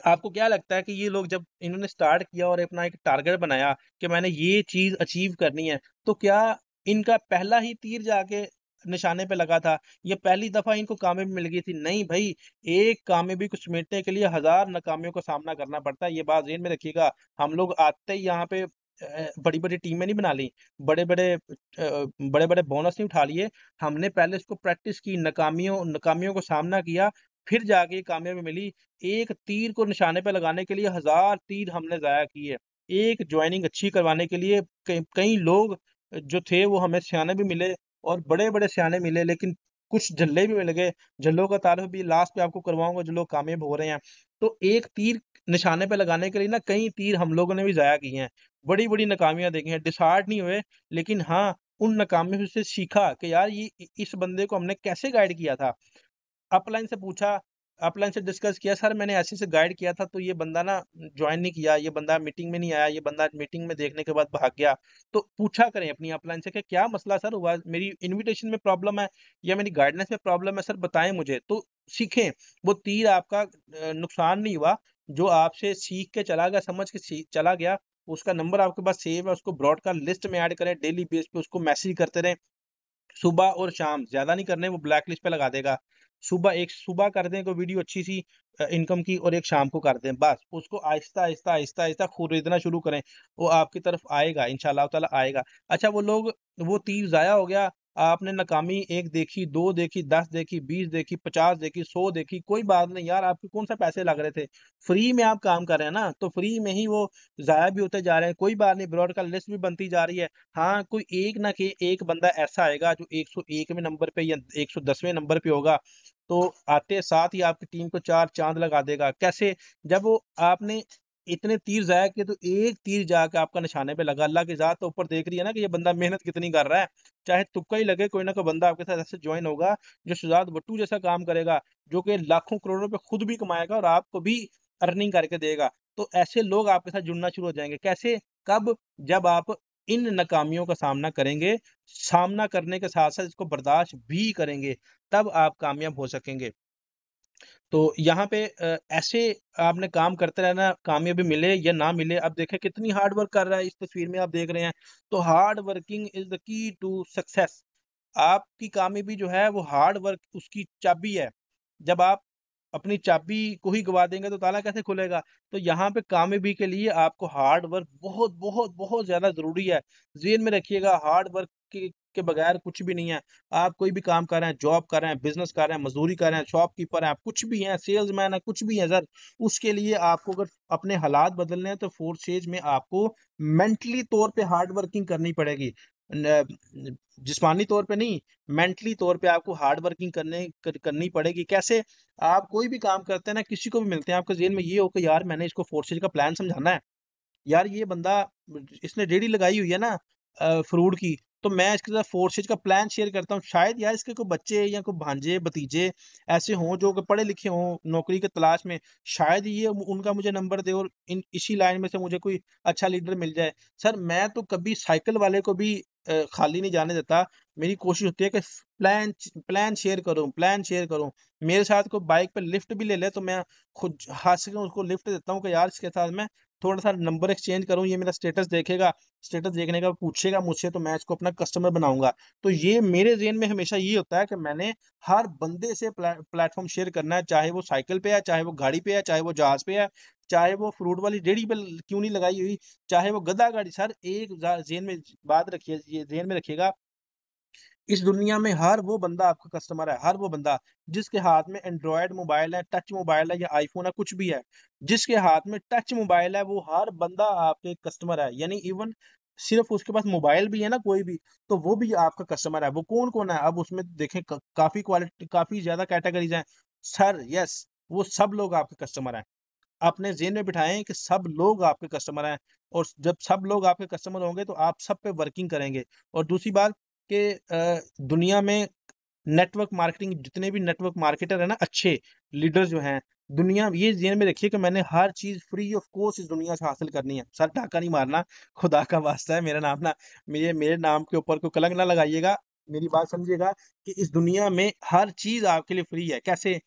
आपको क्या लगता है कि ये लोग जब इन्होंने स्टार्ट किया और अपना एक टारगेट बनाया कि मैंने ये चीज अचीव करनी है, तो क्या इनका पहला ही तीर जाके निशाने पे लगा था, या पहली दफा इनको कामयाबी मिल गई थी? नहीं भाई, एक कामयाबी को समेटने के लिए हजार नाकामियों का सामना करना पड़ता है, ये बात ज़हन में रखिएगा। हम लोग आते ही यहाँ पे बड़ी बड़ी टीमें नहीं बना ली, बड़े बड़े बोनस नहीं उठा लिए। हमने पहले इसको प्रैक्टिस की, नाकामियों नाकामियों को सामना किया, फिर जाके ये कामयाबी मिली। एक तीर को निशाने पे लगाने के लिए हजार तीर हमने जाया किए। एक ज्वाइनिंग अच्छी करवाने के लिए कई कई लोग जो थे वो हमें सियाने भी मिले, और बड़े बड़े सियाने मिले, लेकिन कुछ झल्ले भी मिल गए। झल्लों का तारुफ भी लास्ट पे आपको करवाऊंगा जो लोग कामयाब हो रहे हैं। तो एक तीर निशाने पे लगाने के लिए ना कई तीर हम लोगों ने भी जाया किए हैं, बड़ी बड़ी नाकामियां देखी हैं, डिसहार्ट नहीं हुए। लेकिन हाँ, उन नाकामियों से सीखा कि यार ये इस बंदे को हमने कैसे गाइड किया था। अपलाइन से पूछा, अपलाइन से डिस्कस किया, सर मैंने ऐसे से गाइड किया था तो ये बंदा ना ज्वाइन नहीं किया, ये बंदा मीटिंग में नहीं आया, ये बंदा मीटिंग में देखने के बाद भाग गया। तो पूछा करें अपनी अपलाइन से कि क्या मसला सर हुआ, मेरी इनविटेशन में प्रॉब्लम है या मेरी गाइडेंस में प्रॉब्लम है, सर बताएं मुझे, तो सीखें। वो तीर आपका नुकसान नहीं हुआ, जो आपसे सीख के चला गया, समझ के चला गया, उसका नंबर आपके पास सेव है, उसको ब्रॉडकास्ट लिस्ट में ऐड करें, डेली बेस पे उसको मैसेज करते रहें। सुबह और शाम, ज्यादा नहीं करने, वो ब्लैक लिस्ट पे लगा देगा। सुबह कर दें कोई वीडियो अच्छी सी इनकम की, और एक शाम को कर दें, बस उसको आहिस्ता आहिस्ता आहिस्ता आहिस्ता खरीदना शुरू करें। वो आपकी तरफ आएगा, इंशाल्लाह ताला आएगा। अच्छा, वो लोग, वो तीर जाया हो गया, आपने नाकामी एक देखी, दो देखी, 10 देखी, 20 देखी, 50 देखी, 100 देखी, कोई बात नहीं यार, आपके कौन सा पैसे लग रहे थे, फ्री में आप काम कर रहे हैं ना, तो फ्री में ही वो जाया भी होते जा रहे हैं, कोई बात नहीं, ब्रॉडकास्ट लिस्ट भी बनती जा रही है। हाँ, कोई एक ना कि एक बंदा ऐसा आएगा जो 101वें नंबर पे या 110वें नंबर पे होगा, तो आते साथ ही आपकी टीम को चार चांद लगा देगा। कैसे? जब वो आपने इतने तीर जाया किए तो एक तीर जाके आपका निशाने पे लगा। अल्लाह की जात तो ऊपर देख रही है ना कि ये बंदा मेहनत कितनी कर रहा है। चाहे तुक्का ही लगे, कोई ना कोई बंदा आपके साथ ऐसे ज्वाइन होगा जो शुजात भट्टू जैसा काम करेगा, जो कि लाखों करोड़ों पे खुद भी कमाएगा और आपको भी अर्निंग करके देगा। तो ऐसे लोग आपके साथ जुड़ना शुरू हो जाएंगे। कैसे? कब? जब आप इन नाकामियों का सामना करेंगे, सामना करने के साथ साथ इसको बर्दाश्त भी करेंगे, तब आप कामयाब हो सकेंगे। तो यहाँ पे ऐसे आपने काम करते रहना, कामयाबी मिले या ना मिले। अब देखें कितनी हार्ड वर्क कर रहा है, इस तस्वीर में आप देख रहे हैं। तो hard working is the key to success. आपकी कामयाबी जो है वो हार्ड वर्क उसकी चाबी है। जब आप अपनी चाबी को ही गवा देंगे तो ताला कैसे खुलेगा? तो यहाँ पे कामयाबी के लिए आपको हार्ड वर्क बहुत बहुत बहुत ज्यादा जरूरी है। जेहन में रखिएगा, हार्ड वर्क के बगैर कुछ भी नहीं है। आप कोई भी काम कर रहे हैं, जॉब कर रहे हैं, बिजनेस कर रहे हैं, मजदूरी कर रहे हैं, शॉपकीपर हैं, आप कुछ भी हैं, सेल्समैन है, कुछ भी है सर, उसके लिए आपको अगर अपने हालात बदलने हैं तो फोर्थ स्टेज में आपको मेंटली तौर पे हार्ड वर्किंग करनी पड़ेगी। जिस्मानी तौर पे नहीं, मेंटली तौर पे आपको हार्ड वर्किंग करनी पड़ेगी। कैसे? आप कोई भी काम करते हैं ना, किसी को भी मिलते हैं, आपके जेहन में ये हो कि यार मैंने इसको फोर्सेज का प्लान समझाना है, यार ये बंदा, इसने रेडी लगाई हुई है ना फ्रूट की, तो मैं इसके साथ फोर्सेज का प्लान शेयर करता हूँ। शायद यार इसके कोई बच्चे या कोई भांजे भतीजे ऐसे हों जो कि पढ़े लिखे हों, नौकरी की तलाश में, शायद ये उनका मुझे नंबर दे और इसी लाइन में से मुझे कोई अच्छा लीडर मिल जाए। सर मैं तो कभी साइकिल वाले को भी खाली नहीं जाने देता। मेरी कोशिश होती है कि प्लान शेयर करूं, प्लान शेयर करूं। मेरे साथ कोई बाइक पे लिफ्ट भी ले ले तो मैं खुद हाथ से उसको लिफ्ट देता हूँ कि यार इसके साथ मैं थोड़ा सा नंबर एक्सचेंज करूं, ये मेरा स्टेटस देखेगा, स्टेटस देखने का पूछेगा मुझसे, तो मैं इसको अपना कस्टमर बनाऊंगा। तो ये मेरे जेहन में हमेशा ये होता है कि मैंने हर बंदे से प्लेटफॉर्म शेयर करना है, चाहे वो साइकिल पे है, चाहे वो गाड़ी पे है, चाहे वो जहाज पे है, चाहे वो फ्रूट वाली रेडी पे क्यों नहीं लगाई हुई, चाहे वो गधा गाड़ी। सर एक जेहन में बात रखिए, ये जेहन में रखिएगा, इस दुनिया में हर वो बंदा आपका कस्टमर है, हर वो बंदा जिसके हाथ में एंड्रॉयड मोबाइल है, टच मोबाइल है या आईफोन है, कुछ भी है, जिसके हाथ में टच मोबाइल है, वो हर बंदा आपके कस्टमर है। यानी इवन सिर्फ उसके पास मोबाइल भी है ना कोई भी, तो वो भी आपका कस्टमर है। वो कौन कौन है? अब उसमें देखें काफी क्वालिटी, काफी ज्यादा कैटेगरीज हैं सर। यस, वो सब लोग आपके कस्टमर हैं। अपने जेहन में बिठाएं कि सब लोग आपके कस्टमर हैं, और जब सब लोग आपके कस्टमर होंगे तो आप सब पे वर्किंग करेंगे। और दूसरी बात कि दुनिया में नेटवर्क मार्केटिंग, जितने भी नेटवर्क मार्केटर है ना, अच्छे लीडर जो हैं, दुनिया ये ज़हन में रखिए कि मैंने हर चीज़ फ्री ऑफ कॉस्ट इस दुनिया से हासिल करनी है। सर टाका नहीं मारना, खुदा का वास्ता है, मेरा नाम ना मेरे नाम के ऊपर कोई कलंक ना लगाइएगा। मेरी बात समझिएगा कि इस दुनिया में हर चीज़ आपके लिए फ्री है। कैसे?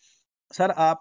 सर आप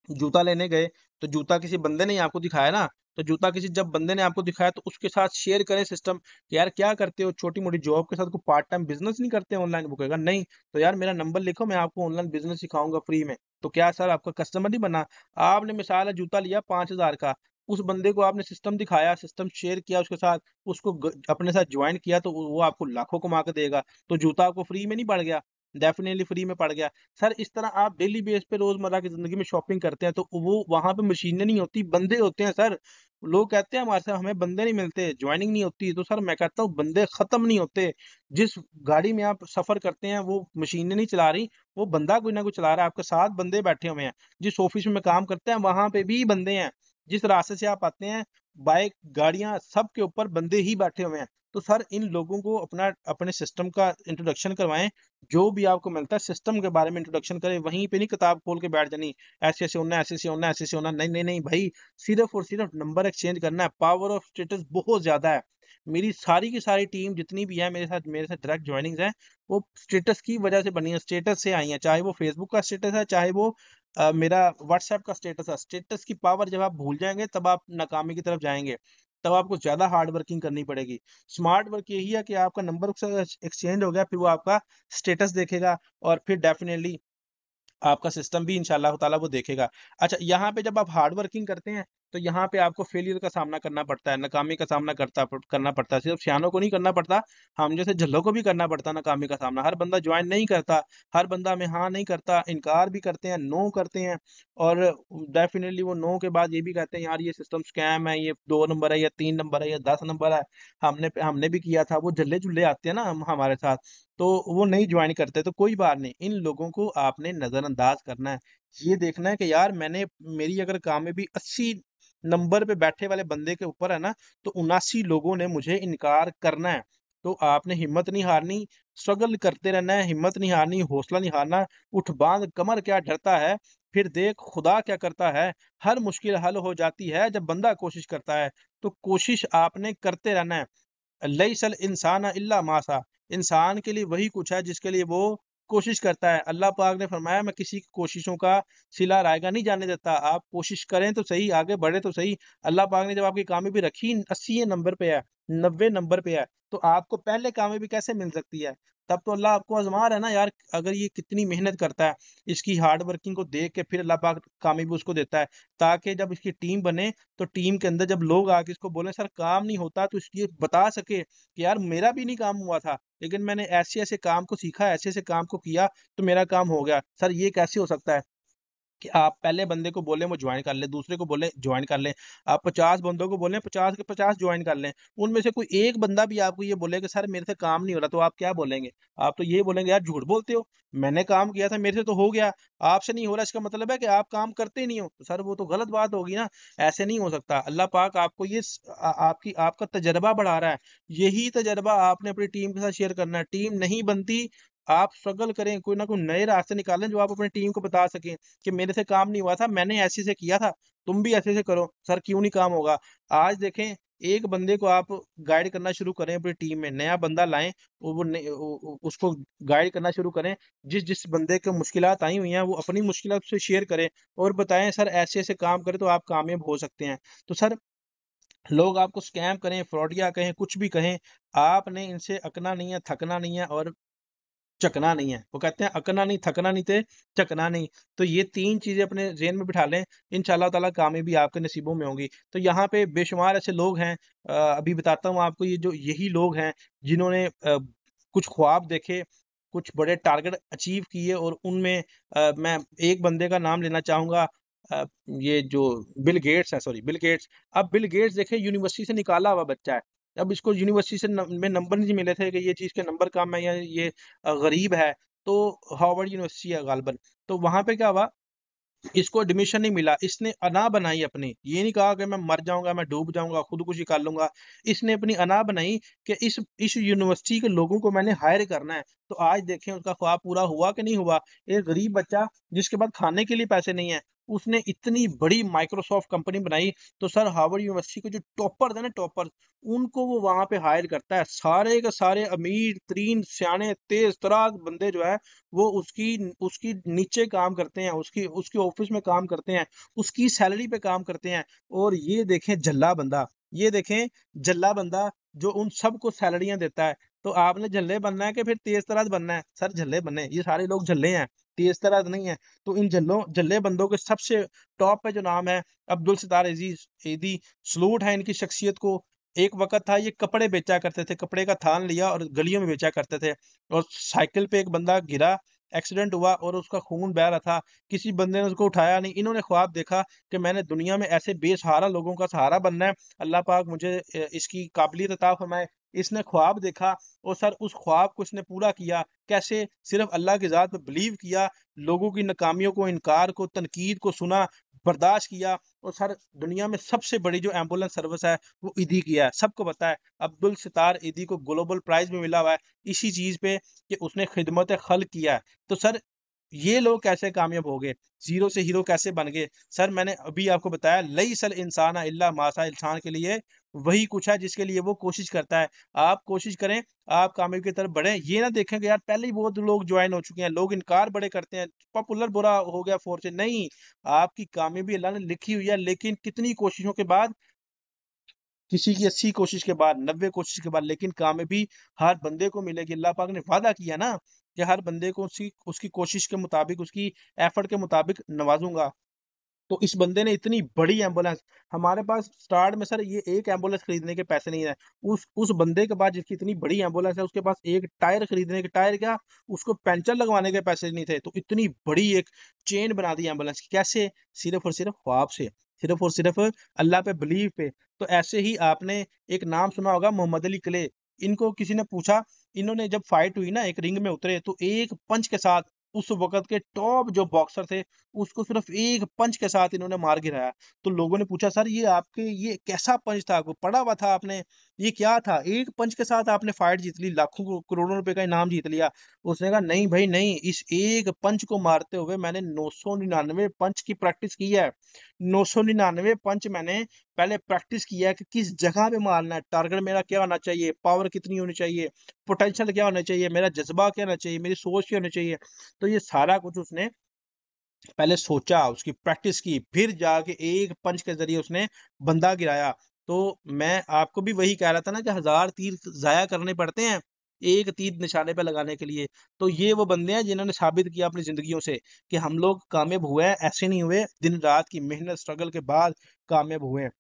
जूता लेने गए, तो जूता किसी बंदे ने ही आपको दिखाया ना, तो जूता किसी जब बंदे ने आपको दिखाया तो उसके साथ शेयर करें सिस्टम कि यार क्या करते हो? छोटी-मोटी जॉब के साथ कोई पार्ट टाइम बिज़नेस नहीं करते ऑनलाइन? वो कहेगा नहीं, तो यार मेरा नंबर लिखो, मैं आपको ऑनलाइन बिज़नेस सिखाऊँगा फ्री में। तो क्या सर आपका कस्टमर नहीं बना? आपने मिसाल है जूता लिया 5,000 का, उस बंदे को आपने सिस्टम दिखाया, सिस्टम शेयर किया उसके साथ, उसको अपने साथ जॉइन किया तो वो आपको लाखों कमा के देगा। तो जूता आपको फ्री में नहीं पड़ गया? डेफिनिटली फ्री में पड़ गया। सर इस तरह आप डेली बेस पे रोजमर्रा की जिंदगी में शॉपिंग करते हैं तो वो वहां पे मशीनें नहीं होती, बंदे होते हैं सर। लोग कहते हैं हमारे साथ हमें बंदे नहीं मिलते, ज्वाइनिंग नहीं होती, तो सर मैं कहता हूँ बंदे खत्म नहीं होते। जिस गाड़ी में आप सफर करते हैं वो मशीनें नहीं चला रही, वो बंदा कोई ना कोई चला रहा है, आपके साथ बंदे बैठे हुए हैं। जिस ऑफिस में काम करते हैं वहां पे भी बंदे हैं। जिस रास्ते से आप आते हैं, बाइक गाड़ियां सब के ऊपर बंदे ही बैठे हुए हैं। तो सर इन लोगों को अपना अपने सिस्टम का इंट्रोडक्शन करवाएं। जो भी आपको मिलता है सिस्टम के बारे में इंट्रोडक्शन करें, वहीं पे नहीं किताब खोल के बैठ जानी, ऐसे ऐसे होना, ऐसे ऐसे होना, ऐसे ऐसे होना। नहीं नहीं नहीं भाई, सिर्फ और सिर्फ नंबर एक्सचेंज करना है। पावर ऑफ स्टेटस बहुत ज्यादा है। मेरी सारी की सारी टीम जितनी भी है मेरे साथ डायरेक्ट ज्वाइनिंग्स है, वो स्टेटस की वजह से बनी है, स्टेटस से आई है। चाहे वो फेसबुक का स्टेटस है, चाहे वो मेरा व्हाट्सएप का स्टेटस है। स्टेटस की पावर जब आप भूल जाएंगे तब आप नाकामी की तरफ जाएंगे, तब आपको ज्यादा हार्ड वर्किंग करनी पड़ेगी। स्मार्ट वर्क यही है कि आपका नंबर एक्सचेंज हो गया, फिर वो आपका स्टेटस देखेगा और फिर डेफिनेटली आपका सिस्टम भी इंशाल्लाह ताला वो देखेगा। अच्छा, यहाँ पे जब आप हार्ड वर्किंग करते हैं तो यहाँ पे आपको फेलियर का सामना करना पड़ता है, नाकामी का सामना करना पड़ता है। सिर्फ सियानों को नहीं करना पड़ता, हम जैसे झल्लों को भी करना पड़ता है नाकामी का सामना। हर बंदा ज्वाइन नहीं करता, हर बंदा में हाँ नहीं करता, इनकार भी करते हैं, नो करते हैं। और डेफिनेटली वो नो के बाद ये भी कहते हैं यार ये सिस्टम स्कैम है, ये 2 नंबर है या 3 नंबर है या 10 नंबर है। हमने भी किया था, वो झल्ले जुल्ले आते हैं ना हमारे साथ, तो वो नहीं ज्वाइन करते। तो कोई बात नहीं, इन लोगों को आपने नजरअंदाज करना है। ये देखना है कि यार मेरी अगर कामयाबी 80 नंबर पे बैठे वाले बंदे के ऊपर है ना, तो 79 लोगों ने मुझे इनकार करना है। तो आपने हिम्मत नहीं हारनी, स्ट्रगल करते रहना है, हिम्मत नहीं हारनी, हौसला नहीं हारना। उठ बांध कमर क्या डरता है, फिर देख खुदा क्या करता है। हर मुश्किल हल हो जाती है जब बंदा कोशिश करता है। तो कोशिश आपने करते रहना है। लईसल इंसान इल्ला मासा, इंसान के लिए वही कुछ है जिसके लिए वो कोशिश करता है। अल्लाह पाक ने फरमाया मैं किसी की कोशिशों का सिला रायगा नहीं जाने देता। आप कोशिश करें तो सही, आगे बढ़े तो सही। अल्लाह पाक ने जब आपकी कामयाबी रखी 80 नंबर पे है, 90 नंबर पे है, तो आपको पहले कामयाबी कैसे मिल सकती है? तब तो अल्लाह आपको आजमा रहा है ना यार, अगर ये कितनी मेहनत करता है, इसकी हार्ड वर्किंग को देख के फिर अल्लाह पाक कामयाबी उसको देता है, ताकि जब इसकी टीम बने तो टीम के अंदर जब लोग आके इसको बोले सर काम नहीं होता, तो इसलिए बता सके कि यार मेरा भी नहीं काम हुआ था, लेकिन मैंने ऐसे ऐसे काम को सीखा, ऐसे ऐसे काम को किया, तो मेरा काम हो गया। सर ये कैसे हो सकता है कि आप पहले बंदे को बोले वो ज्वाइन कर ले, दूसरे को बोले ज्वाइन कर ले, आप 50 बंदों को बोले 50 के 50 ज्वाइन कर लें, उनमें से कोई एक बंदा भी आपको ये बोले कि सर मेरे से काम नहीं हो रहा, तो आप क्या बोलेंगे? आप तो ये बोलेंगे यार झूठ बोलते हो, मैंने काम किया था, मेरे से तो हो गया, आपसे नहीं हो रहा इसका मतलब है कि आप काम करते ही नहीं हो। तो सर वो तो गलत बात होगी ना, ऐसे नहीं हो सकता। अल्लाह पाक आपको आपका तजर्बा बढ़ा रहा है, यही तजर्बा आपने अपनी टीम के साथ शेयर करना है। टीम नहीं बनती, आप स्ट्रगल करें, कोई ना कोई नए रास्ते निकालें जो आप अपनी टीम को बता सकें कि मेरे से काम नहीं हुआ था, मैंने ऐसे से किया था, तुम भी ऐसे से करो। सर क्यों नहीं काम होगा? आज देखें, एक बंदे को आप गाइड करना शुरू करें, अपनी टीम में नया बंदा लाएं, उसको गाइड करना शुरू करें। जिस जिस बंदे को मुश्किलात आई हुई हैं वो अपनी मुश्किलात से शेयर करें और बताएं सर ऐसे ऐसे काम करें तो आप कामयाब हो सकते हैं। तो सर लोग आपको स्कैम करें, फ्रॉडिया कहें, कुछ भी कहें, आपने इनसे अकना नहीं है, थकना नहीं है और चकना नहीं है। वो कहते हैं अकना नहीं, थकना नहीं थे, चकना नहीं। तो ये 3 चीज़ें अपने ज़हन में बिठा लें, इंशाअल्लाह ताला कामयाबी आपके नसीबों में होंगी। तो यहाँ पे बेशुमार ऐसे लोग हैं, अभी बताता हूँ आपको, ये जो यही लोग हैं जिन्होंने कुछ ख्वाब देखे, कुछ बड़े टारगेट अचीव किए और उनमें मैं एक बंदे का नाम लेना चाहूँगा, अ, ये जो बिल गेट्स हैं, सॉरी बिल गेट्स। अब बिल गेट्स देखें यूनिवर्सिटी से निकाला हुआ बच्चा है। अब इसको यूनिवर्सिटी से में नंबर नहीं मिले थे कि ये चीज़ के नंबर कम है या ये गरीब है, तो हार्वर्ड यूनिवर्सिटी है गालबन। तो वहाँ पे क्या हुआ, इसको एडमिशन नहीं मिला, इसने अना बनाई अपनी, ये नहीं कहा कि मैं मर जाऊंगा, मैं डूब जाऊंगा, खुदकुशी कर लूंगा। इसने अपनी अना बनाई कि इस यूनिवर्सिटी के लोगों को मैंने हायर करना है। तो आज देखें उसका ख्वाब पूरा हुआ कि नहीं हुआ। एक गरीब बच्चा जिसके पास खाने के लिए पैसे नहीं है, उसने इतनी बड़ी माइक्रोसॉफ्ट कंपनी बनाई। तो सर हार्वर्ड यूनिवर्सिटी के जो टॉपर थे ना, टॉपर, उनको वो वहां पे हायर करता है। सारे के सारे अमीर तरीन सियाने तेज तरार बंदे जो है वो उसकी उसकी नीचे काम करते हैं, उसकी उसके ऑफिस में काम करते हैं, उसकी सैलरी पे काम करते हैं। और ये देखें जल्ला बंदा, ये देखें जल्ला बंदा जो उन सबको सैलरियां देता है। तो आपने झल्ले बनना है कि फिर तेज तरार बनना है? सर झल्ले बनने हैं। ये सारे लोग झल्ले हैं, तेज तरार नहीं है। तो इन झल्ले बंदों के सबसे टॉप पे जो नाम है अब्दुल सत्तार ईदी, सलूट है इनकी शख्सियत को। एक वक्त था ये कपड़े बेचा करते थे, कपड़े का थान लिया और गलियों में बेचा करते थे। और साइकिल पे एक बंदा गिरा, एक्सीडेंट हुआ और उसका खून बह रहा था, किसी बंदे ने उसको उठाया नहीं। इन्होंने ख्वाब देखा कि मैंने दुनिया में ऐसे बेसहारा लोगों का सहारा बनना है, अल्लाह पाक मुझे इसकी काबिलियत अता फरमाए। इसने ख्वाब देखा और सर उस ख्वाब को इसने पूरा किया। कैसे? सिर्फ अल्लाह की ज़ात पे बिलीव किया, लोगों की नाकामियों को, इनकार को, तनकीद को सुना, बर्दाश्त किया। और सर दुनिया में सबसे बड़ी जो एम्बुलेंस सर्विस है वो ईदी की है, सबको पता है। अब्दुल सितार ईदी को ग्लोबल प्राइज भी मिला हुआ है इसी चीज पे कि उसने खिदमत खल्क किया है। तो सर ये लोग कैसे कामयाब हो गए, जीरो से हीरो कैसे बन गए? सर मैंने अभी आपको बताया, लई सल इंसान इल्ला मासा, इंसान के लिए वही कुछ है जिसके लिए वो कोशिश करता है। आप कोशिश करें, आप कामयाबी की तरफ बढ़े। ये ना देखें कि यार पहले ही बहुत लोग ज्वाइन हो चुके हैं, लोग इनकार बड़े करते हैं, पॉपुलर बुरा हो गया फोर्स से। नहीं, आपकी कामयाबी अल्लाह ने लिखी हुई है, लेकिन कितनी कोशिशों के बाद, किसी की 80 कोशिश के बाद, 90 कोशिश के बाद, लेकिन कामयाबी हर बंदे को मिलेगी। अल्लाह पाक ने वादा किया ना कि हर बंदे को उसकी उसकी कोशिश के मुताबिक, उसकी एफर्ट के मुताबिक नवाजूंगा। तो इस बंदे ने इतनी बड़ी एम्बुलेंस, हमारे पास स्टार्ट में सर ये एक एम्बुलेंस खरीदने के पैसे नहीं है। उस बंदे के पास जिसकी इतनी बड़ी एम्बुलेंस है, उसके पास एक टायर खरीदने के, टायर क्या, उसको पंचर लगवाने के पैसे नहीं थे। तो इतनी बड़ी एक चेन बना दी एम्बुलेंस की। कैसे? सिर्फ और सिर्फ ख्वाब से, सिर्फ और सिर्फ अल्लाह पे बिलीव पे। तो ऐसे ही आपने एक नाम सुना होगा, मोहम्मद अली क्ले। इनको किसी ने पूछा, इन्होंने जब फाइट हुई ना, एक रिंग में उतरे तो एक पंच के साथ उस वक्त के टॉप जो बॉक्सर थे उसको सिर्फ एक पंच के साथ इन्होंने मार गिराया। तो लोगों ने पूछा, सर ये आपके ये कैसा पंच था, वो पड़ा हुआ था आपने, ये क्या था? एक पंच के साथ आपने फाइट जीत ली, लाखों करोड़ों रुपए का इनाम जीत लिया। उसने कहा नहीं भाई नहीं, इस एक पंच को मारते हुए मैंने 999 पंच की प्रैक्टिस की है। 999 पंच मैंने पहले प्रैक्टिस किया है कि किस जगह पे मारना है, टारगेट मेरा क्या होना चाहिए, पावर कितनी होनी चाहिए, पोटेंशियल क्या होना चाहिए, मेरा जज्बा क्या होना चाहिए, मेरी सोच क्या होनी चाहिए। तो ये सारा कुछ उसने पहले सोचा, उसकी प्रैक्टिस की, फिर जाके एक पंच के जरिए उसने बंदा गिराया। तो मैं आपको भी वही कह रहा था ना कि 1000 तीर जाया करने पड़ते हैं एक तीर निशाने पे लगाने के लिए। तो ये वो बंदे हैं जिन्होंने साबित किया अपनी जिंदगियों से कि हम लोग कामयाब हुए हैं, ऐसे नहीं हुए, दिन रात की मेहनत स्ट्रगल के बाद कामयाब हुए हैं।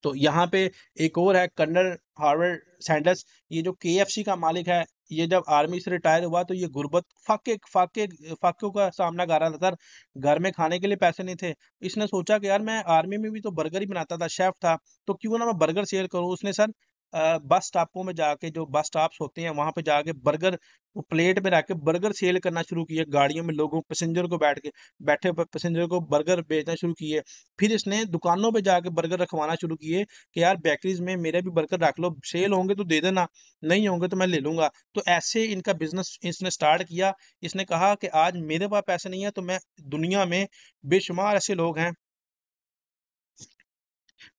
तो यहाँ पे एक और है कर्नल हार्वर्ड सैंडर्स। ये जो केएफसी का मालिक है, ये जब आर्मी से रिटायर हुआ तो ये गुर्बत, फाके फाके फाकों का सामना कर रहा था सर। घर में खाने के लिए पैसे नहीं थे। इसने सोचा कि यार मैं आर्मी में भी तो बर्गर ही बनाता था, शेफ था, तो क्यों ना मैं बर्गर सेल करूं। उसने सर बस स्टॉपों में जाके, जो बस स्टॉप्स होते हैं वहां पे जाके बर्गर, वो प्लेट में रख के बर्गर सेल करना शुरू किए। गाड़ियों में लोगों, पैसेंजर को बैठे पैसेंजर को बर्गर बेचना शुरू किए। फिर इसने दुकानों पे जाके बर्गर रखवाना शुरू किए कि यार बेकरीज में मेरे भी बर्गर रख लो, सेल होंगे तो दे देना, नहीं होंगे तो मैं ले लूंगा। तो ऐसे इनका बिजनेस इसने स्टार्ट किया। इसने कहा कि आज मेरे पास पैसे नहीं है तो मैं, दुनिया में बेशुमार ऐसे लोग हैं,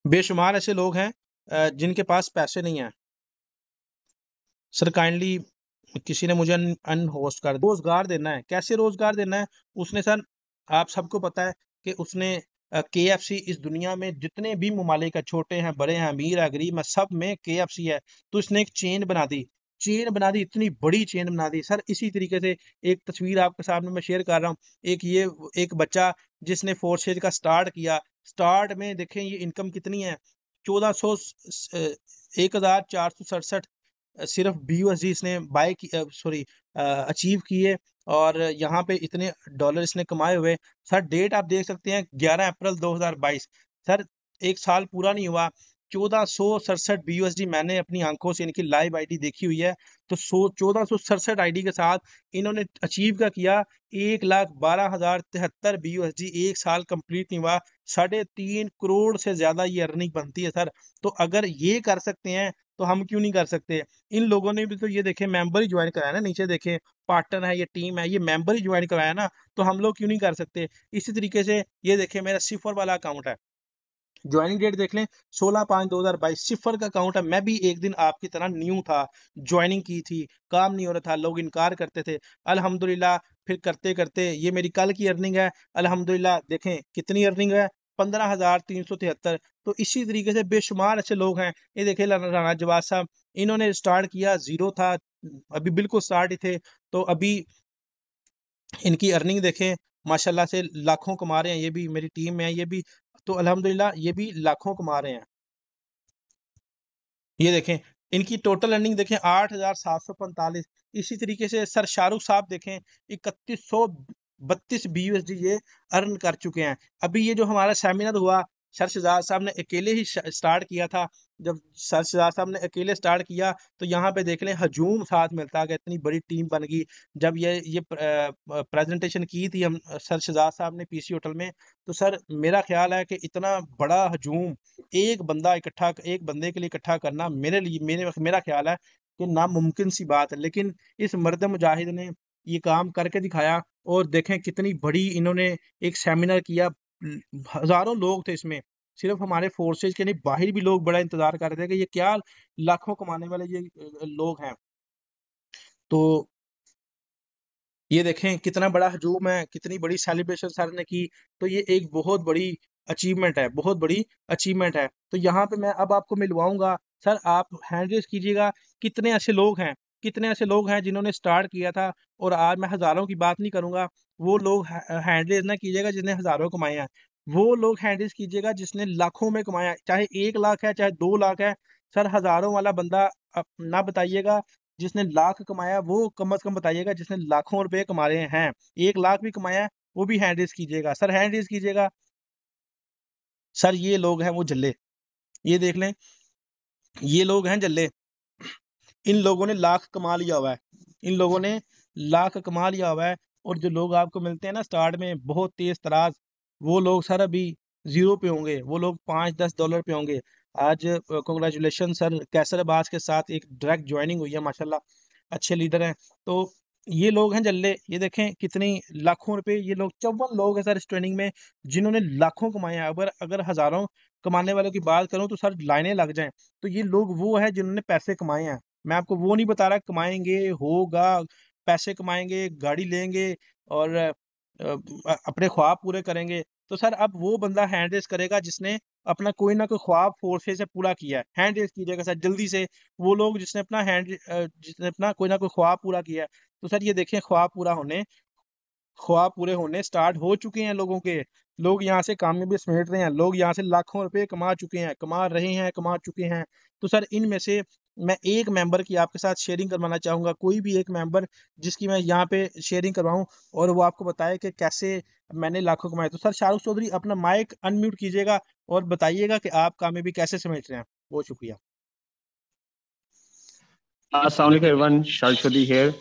बेशुमार ऐसे लोग हैं जिनके पास पैसे नहीं है। सर काइंडली किसी ने मुझे अनहोस्ट कर, रोजगार देना है। कैसे रोजगार देना है? उसने सर, आप सबको पता है कि उसने केएफसी, इस दुनिया में जितने भी ममालिक है, छोटे हैं बड़े हैं अमीर है गरीब है, सब में केएफसी है। तो इसने एक चेन बना दी, चेन बना दी, इतनी बड़ी चेन बना दी सर। इसी तरीके से एक तस्वीर आपके सामने मैं शेयर कर रहा हूँ। एक ये एक बच्चा जिसने फोर्सेज का स्टार्ट किया, स्टार्ट में देखें ये इनकम कितनी है, 1400, 1467 सिर्फ BUSD इसने बाय की, सॉरी अचीव किए। और यहाँ पे इतने डॉलर इसने कमाए हुए। सर डेट आप देख सकते हैं, 11 अप्रैल 2022। सर एक साल पूरा नहीं हुआ, 1467 BUSD मैंने अपनी आंखों से इनकी लाइव आईडी देखी हुई है। तो 1467 आईडी के साथ इन्होंने अचीव क्या किया, 1,12,073 BUSD। एक साल कंप्लीट नहीं हुआ, 3.5 करोड़ से ज्यादा ये अर्निंग बनती है सर। तो अगर ये कर सकते हैं तो हम क्यों नहीं कर सकते? इन लोगों ने भी तो ये देखे मेंबर ही ज्वाइन कराया ना, नीचे देखे पार्टनर है, ये टीम है, ये मेंबर ही ज्वाइन कराया ना, तो हम लोग क्यों नहीं कर सकते? इसी तरीके से ये देखे मेरा सिफर वाला अकाउंट है, ज्वाइनिंग डेट देख लें 16/5/2022, सिफर का अकाउंट है। मैं भी एक दिन आपकी तरह न्यू था, ज्वाइनिंग की थी, काम नहीं हो रहा था, लोग इनकार करते थे। अल्हम्दुलिल्लाह फिर करते करते ये मेरी कल की अर्निंग है, अल्हम्दुलिल्लाह देखें कितनी अर्निंग है, 15,373। तो इसी तरीके से बेशुमार ऐसे लोग हैं। ये देखे राना जवाद साहब, इन्होंने स्टार्ट किया, जीरो था, अभी बिल्कुल स्टार्ट ही थे, तो अभी इनकी अर्निंग देखें, माशाल्लाह से लाखों कमा रहे हैं। ये भी मेरी टीम में है, ये भी, तो अल्हम्दुलिल्लाह ये भी लाखों कमा रहे हैं। ये देखें इनकी टोटल अर्निंग देखें 8,745। इसी तरीके से सर शाहरुख साहब देखें 3132 BUSD ये अर्न कर चुके हैं। अभी ये जो हमारा सेमिनार हुआ, सर शहजाद साहब ने अकेले ही स्टार्ट किया था। जब सर शहजाद साहब ने अकेले स्टार्ट किया तो यहाँ पे देख लें हजूम साथ मिलता गया, इतनी बड़ी टीम बन गई। जब ये प्रेजेंटेशन की थी हम सर शहजाद साहब ने पीसी होटल में, तो सर मेरा ख्याल है कि इतना बड़ा हजूम एक बंदे के लिए इकट्ठा करना मेरे लिए मेरा ख्याल है कि नामुमकिन सी बात है। लेकिन इस मर्द मुजाहिद ने ये काम करके दिखाया, और देखें कितनी बड़ी इन्होंने एक सेमिनार किया। हजारों लोग थे इसमें, सिर्फ हमारे फोर्सेज के नहीं, बाहर भी लोग बड़ा इंतजार कर रहे थे कि ये क्या लाखों कमाने वाले ये लोग हैं। तो ये देखें कितना बड़ा हजूम है, कितनी बड़ी सेलिब्रेशन सर ने की। तो ये एक बहुत बड़ी अचीवमेंट है, बहुत बड़ी अचीवमेंट है। तो यहाँ पे मैं अब आपको मिलवाऊंगा, सर आप हैंड रेज कीजिएगा, कितने ऐसे लोग हैं, कितने ऐसे लोग हैं जिन्होंने स्टार्ट किया था। और आज मैं हजारों की बात नहीं करूंगा, वो लोग हैंड रेज ना कीजिएगा जिसने हजारों कमाए हैं, वो लोग हैंड रेज कीजिएगा जिसने लाखों में कमाया है। चाहे 1 लाख है, चाहे 2 लाख है, सर हजारों वाला बंदा ना बताइएगा। जिसने लाख कमाया वो कम से कम बताइएगा, जिसने लाखों रुपए कमा रहे हैं, 1 लाख भी कमाया है, वो भी हैंड रेज कीजिएगा। सर हैंड रेज कीजिएगा। सर ये लोग हैं वो जल्ले, ये देख लें, ये लोग हैं जल्ले। इन लोगों ने लाख कमा लिया हुआ है, इन लोगों ने लाख कमा लिया हुआ है। और जो लोग आपको मिलते हैं ना स्टार्ट में बहुत तेज तराज, वो लोग सर अभी जीरो पे होंगे, वो लोग $5-10 पे होंगे। आज कॉन्ग्रेचुलेशन सर कैसर अब्बास के साथ एक डायरेक्ट ज्वाइनिंग हुई है, माशाल्लाह अच्छे लीडर हैं। तो ये लोग हैं जल्ले, ये देखें कितनी लाखों रुपए, ये लोग 54 लोग हैं सर इस ट्रेनिंग में जिन्होंने लाखों कमाए हैं। अगर अगर हजारों कमाने वालों की बात करूं तो सर लाइनें लग जाएं। तो ये लोग वो है जिन्होंने पैसे कमाए हैं। मैं आपको वो नहीं बता रहा कमाएंगे होगा, पैसे कमाएंगे, गाड़ी लेंगे और अपने ख्वाब पूरे करेंगे। तो सर अब वो बंदा हैंड रेस करेगा जिसने अपना कोई ना कोई ख्वाब फोर्सेज से पूरा किया है, हैंड रेस कीजिएगा सर जल्दी से। वो लोग जिसने अपना कोई ना कोई ख्वाब पूरा किया है। तो सर ये देखें ख्वाब पूरे होने स्टार्ट हो चुके हैं लोगों के। लोग यहाँ से कामयाबी समेट रहे हैं, लोग यहाँ से लाखों रुपए कमा चुके हैं, कमा रहे हैं, कमा चुके हैं। तो सर इनमें से मैं एक मेंबर की आपके साथ शेयरिंग करवाना चाहूंगा, कोई भी एक मेंबर जिसकी मैं यहाँ पे शेयरिंग करवाऊं और वो आपको बताए कि कैसे मैंने लाखों कमाए। तो सर शाहरुख चौधरी अपना माइक अनम्यूट कीजिएगा और बताइएगा कि आप कामयाबी कैसे समेट रहे हैं। बहुत शुक्रिया। अस्सलाम वालेकुम एवरीवन, शाहरुख चौधरी हियर।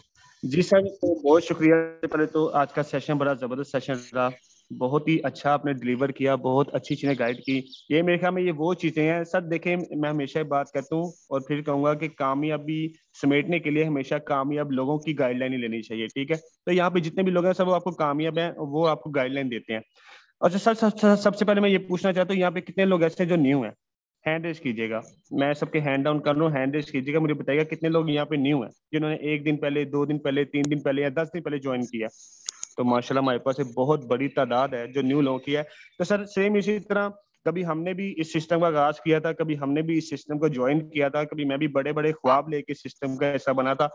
जी सर, तो बहुत शुक्रिया। पहले तो आज का सेशन बड़ा ज़बरदस्त सेशन रहा, बहुत ही अच्छा आपने डिलीवर किया, बहुत अच्छी चीज़ें गाइड की। ये मेरे ख्याल में ये वो चीज़ें हैं सर, देखें मैं हमेशा बात करता हूँ और फिर कहूँगा कि कामयाबी समेटने के लिए हमेशा कामयाब लोगों की गाइडलाइन ही लेनी चाहिए, ठीक है। तो यहाँ पे जितने भी लोग हैं सब वो आपको कामयाब हैं, वो आपको गाइडलाइन देते हैं। अच्छा सर, सबसे पहले मैं ये पूछना चाहता हूँ यहाँ पे कितने लोग ऐसे हैं जो न्यू हैं? हैंड रेज कीजिएगा, मैं सबके हैंड डाउन कर रहा हूँ, हैंड रेज कीजिएगा, मुझे बताइएगा कितने लोग यहाँ पे न्यू हैं जिन्होंने 1 दिन पहले, 2 दिन पहले, 3 दिन पहले या 10 दिन पहले ज्वाइन किया। तो माशाल्लाह हमारे पास एक बहुत बड़ी तादाद है जो न्यू लोगों की है। तो सर सेम इसी तरह कभी हमने भी इस सिस्टम का आगाज किया था, कभी हमने भी इस सिस्टम को ज्वाइन किया था, कभी मैं भी बड़े बड़े ख्वाब लेके सिस्टम का हिस्सा बना था।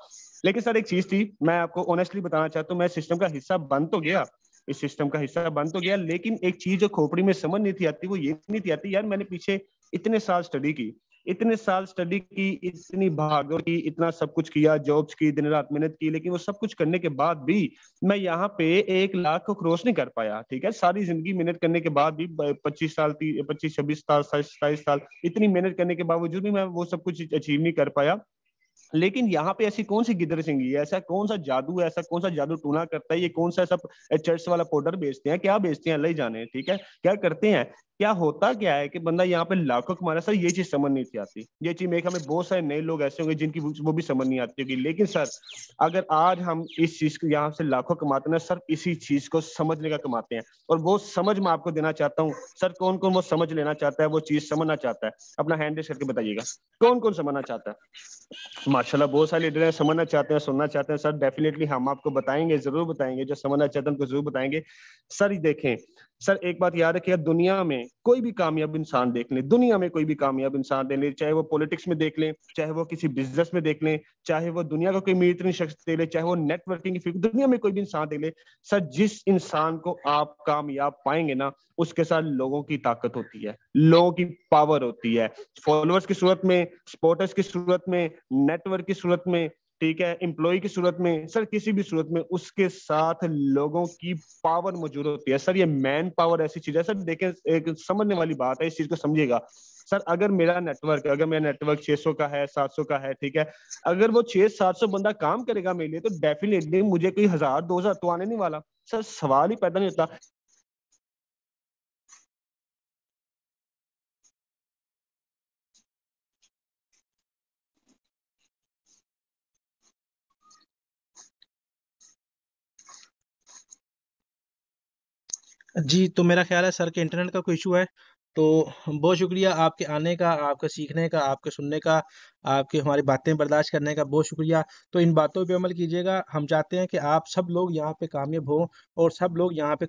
लेकिन सर एक चीज थी, मैं आपको ऑनेस्टली बताना चाहता हूँ, मैं सिस्टम का हिस्सा बन तो गया, इस सिस्टम का हिस्सा बन तो गया, लेकिन एक चीज जो खोपड़ी में समझ नहीं थी आती, वो ये नहीं थी आती यार, मैंने पीछे इतने साल स्टडी की, इतने साल स्टडी की, इतनी भागदौड़ की, इतना सब कुछ किया, जॉब्स की, दिन रात मेहनत की, लेकिन वो सब कुछ करने के बाद भी मैं यहाँ पे 1 लाख को क्रॉस नहीं कर पाया, ठीक है। सारी जिंदगी मेहनत करने के बाद भी 25 साल, 25, 26 साल, 27 साल इतनी मेहनत करने के बावजूद भी मैं वो सब कुछ अचीव नहीं कर पाया। लेकिन यहाँ पे ऐसी कौन सी गिदर सिंगी है, ऐसा कौन सा जादू है, ऐसा कौन सा जादू टूना करता है, ये कौन सा ऐसा चर्च वाला पाउडर बेचते हैं, क्या बेचते हैं, अल्लाह ही जाने, ठीक है क्या करते हैं। क्या होता क्या है कि बंदा यहाँ पे लाखों कमा रहा है सर, ये चीज समझ नहीं थी आती। ये चीज मेरे ख्याल में बहुत सारे नए लोग ऐसे होंगे जिनकी वो भी समझ नहीं आती होगी। लेकिन सर अगर आज हम इस चीज को यहाँ से लाखों कमाते हैं ना सर, इसी चीज को समझने का कमाते हैं। और वो समझ मैं आपको देना चाहता हूँ सर। कौन कौन वो समझ लेना चाहता है, वो चीज समझना चाहता है, अपना हैंड रेस करके बताइएगा कौन कौन समझना चाहता है। माशाल्लाह बहुत सारे लीडर हैं, समझना चाहते हैं, सुनना चाहते हैं सर। डेफिनेटली हम आपको बताएंगे, जरूर बताएंगे। जो समझना चाहते हैं उनको जरूर बताएंगे। सर ये देखें सर, एक बात याद रखिएगा, दुनिया में कोई भी कामयाब इंसान देख ले, दुनिया में कोई भी कामयाब इंसान देख ले, चाहे वो पॉलिटिक्स में देख ले, चाहे वो किसी बिजनेस में देख ले, चाहे वो दुनिया का कोई अमीर शख्स देख ले, चाहे वो नेटवर्किंग की फील्ड, दुनिया में कोई भी इंसान देख ले सर, जिस इंसान को आप कामयाब पाएंगे ना, उसके साथ लोगों की ताकत होती है, लोगों की पावर होती है। फॉलोअर्स की सूरत में, सपोर्टर्स की सूरत में, नेटवर्क की सूरत में, ठीक है, एम्प्लॉय की सूरत में, सर किसी भी सूरत में उसके साथ लोगों की पावर मौजूद होती है। सर ये मैन पावर ऐसी चीज है सर, देखें एक समझने वाली बात है, इस चीज को समझिएगा। सर अगर मेरा नेटवर्क 600 का है, 700 का है, ठीक है, अगर वो 600-700 बंदा काम करेगा मेरे लिए, तो डेफिनेटली मुझे कोई 1000-2000 तो आने नहीं वाला। सर सवाल ही पैदा नहीं होता। जी, तो मेरा ख्याल है सर के इंटरनेट का कोई इशू है। तो बहुत शुक्रिया आपके आने का, आपके सीखने का, आपके सुनने का, आपके हमारी बातें बर्दाश्त करने का बहुत शुक्रिया। तो इन बातों पे अमल कीजिएगा। हम चाहते हैं कि आप सब लोग यहाँ पे कामयाब हों और सब लोग यहाँ पे